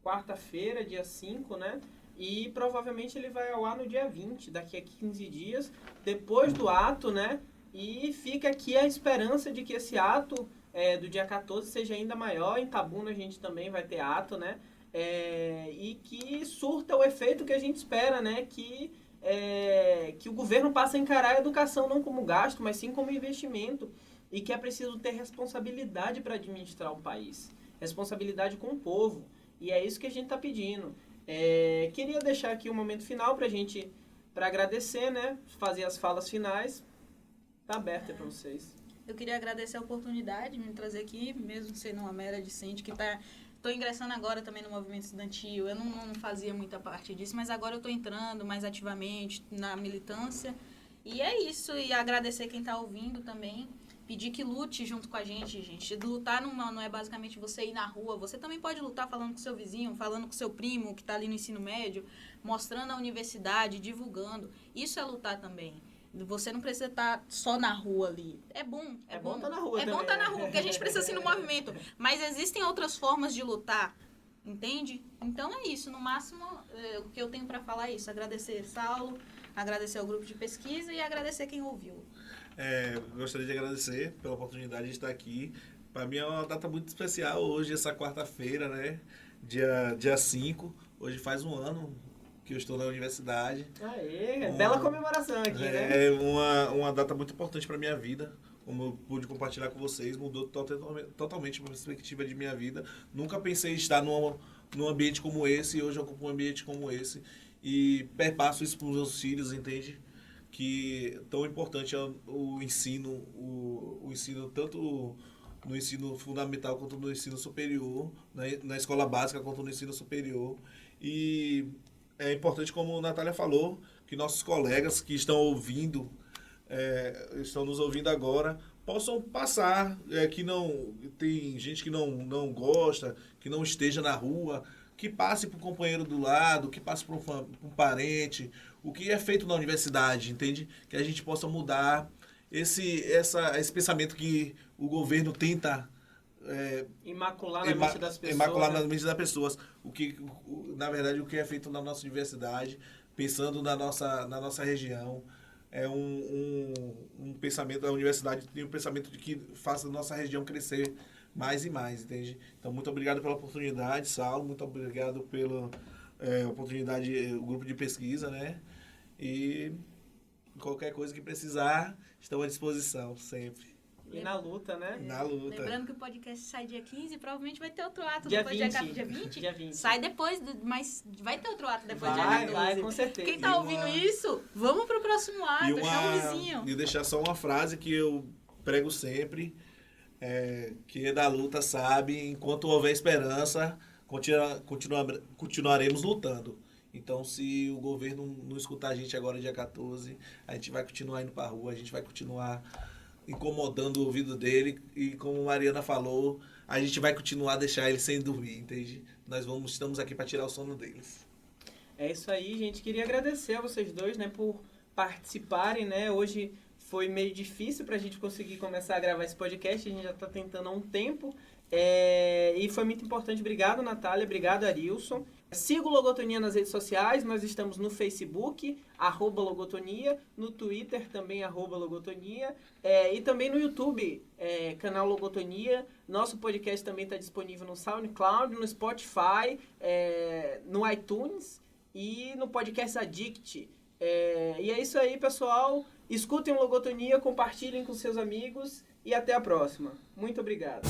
quarta-feira, dia 5, né? E provavelmente ele vai ao ar no dia 20, daqui a 15 dias, depois do ato, né? E fica aqui a esperança de que esse ato do dia 14 seja ainda maior. Em Itabuna a gente também vai ter ato, né? E que surta o efeito que a gente espera, né? Que o governo passe a encarar a educação não como gasto, mas sim como investimento. E que é preciso ter responsabilidade para administrar o país. Responsabilidade com o povo. E é isso que a gente está pedindo. Queria deixar aqui um momento final para agradecer, né? Fazer as falas finais. Tá aberto para vocês. Eu queria agradecer a oportunidade de me trazer aqui, mesmo sendo uma mera discente, que estou ingressando agora também no movimento estudantil. Eu não fazia muita parte disso, mas agora eu estou entrando mais ativamente na militância. E é isso, e agradecer quem está ouvindo também. Pedir que lute junto com a gente, gente. Lutar não é basicamente você ir na rua. Você também pode lutar falando com seu vizinho, falando com seu primo que está ali no ensino médio, mostrando a universidade, divulgando. Isso é lutar também. Você não precisa estar só na rua ali. É bom estar na rua. É bom estar na rua, porque a gente precisa ir no movimento. Mas existem outras formas de lutar, entende? Então é isso. No máximo, o que eu tenho para falar é isso. Agradecer Saulo, agradecer ao grupo de pesquisa e agradecer quem ouviu. Gostaria de agradecer pela oportunidade de estar aqui. Para mim é uma data muito especial hoje, essa quarta-feira, né? Dia 5. Hoje faz um ano que eu estou na universidade. Bela comemoração aqui, né? É uma data muito importante para minha vida. Como eu pude compartilhar com vocês, mudou totalmente a perspectiva de minha vida. Nunca pensei em estar num ambiente como esse, e hoje eu ocupo um ambiente como esse. E perpasso isso para os meus filhos, entende? Que tão importante é o ensino, o ensino tanto no ensino fundamental quanto no ensino superior, na escola básica quanto no ensino superior. E é importante, como a Natália falou, que nossos colegas que estão ouvindo, estão nos ouvindo agora, possam passar, que não tem gente que não gosta, que não esteja na rua, que passe para o companheiro do lado, que passe para um parente, o que é feito na universidade, entende? Que a gente possa mudar esse pensamento que o governo tenta imacular na mente das pessoas. Imacular na mente das pessoas. Na verdade, o que é feito na nossa universidade, pensando na nossa região, é um pensamento da universidade, tem um pensamento de que faça a nossa região crescer mais e mais, entende? Então, muito obrigado pela oportunidade, Saulo, muito obrigado pela oportunidade, o grupo de pesquisa, né? E qualquer coisa que precisar, estamos à disposição, sempre. E na luta, né? Na luta. Lembrando que o podcast sai dia 15, provavelmente vai ter outro ato dia depois 20. Dia 20? Dia 20. Sai depois, mas vai ter outro ato depois do dia 14. Vai, com certeza. Quem tá ouvindo isso, vamos pro próximo ato, chama o vizinho. E deixar só uma frase que eu prego sempre, que da luta sabe, enquanto houver esperança, continuaremos lutando. Então, se o governo não escutar a gente agora, dia 14, a gente vai continuar indo pra rua, a gente vai continuar incomodando o ouvido dele e, como a Mariana falou, a gente vai continuar a deixar ele sem dormir, entende? Estamos aqui para tirar o sono deles. É isso aí, gente. Queria agradecer a vocês dois, né, por participarem, né? Hoje foi meio difícil pra gente conseguir começar a gravar esse podcast, a gente já tá tentando há um tempo. E foi muito importante. Obrigado, Natália. Obrigado, Arilson. Siga o Logotonia nas redes sociais. Nós estamos no Facebook, @Logotonia. No Twitter, também, @Logotonia. E também no YouTube, canal Logotonia. Nosso podcast também está disponível no SoundCloud, no Spotify, no iTunes e no Podcast Addict. E é isso aí, pessoal. Escutem o Logotonia, compartilhem com seus amigos e até a próxima. Muito obrigado.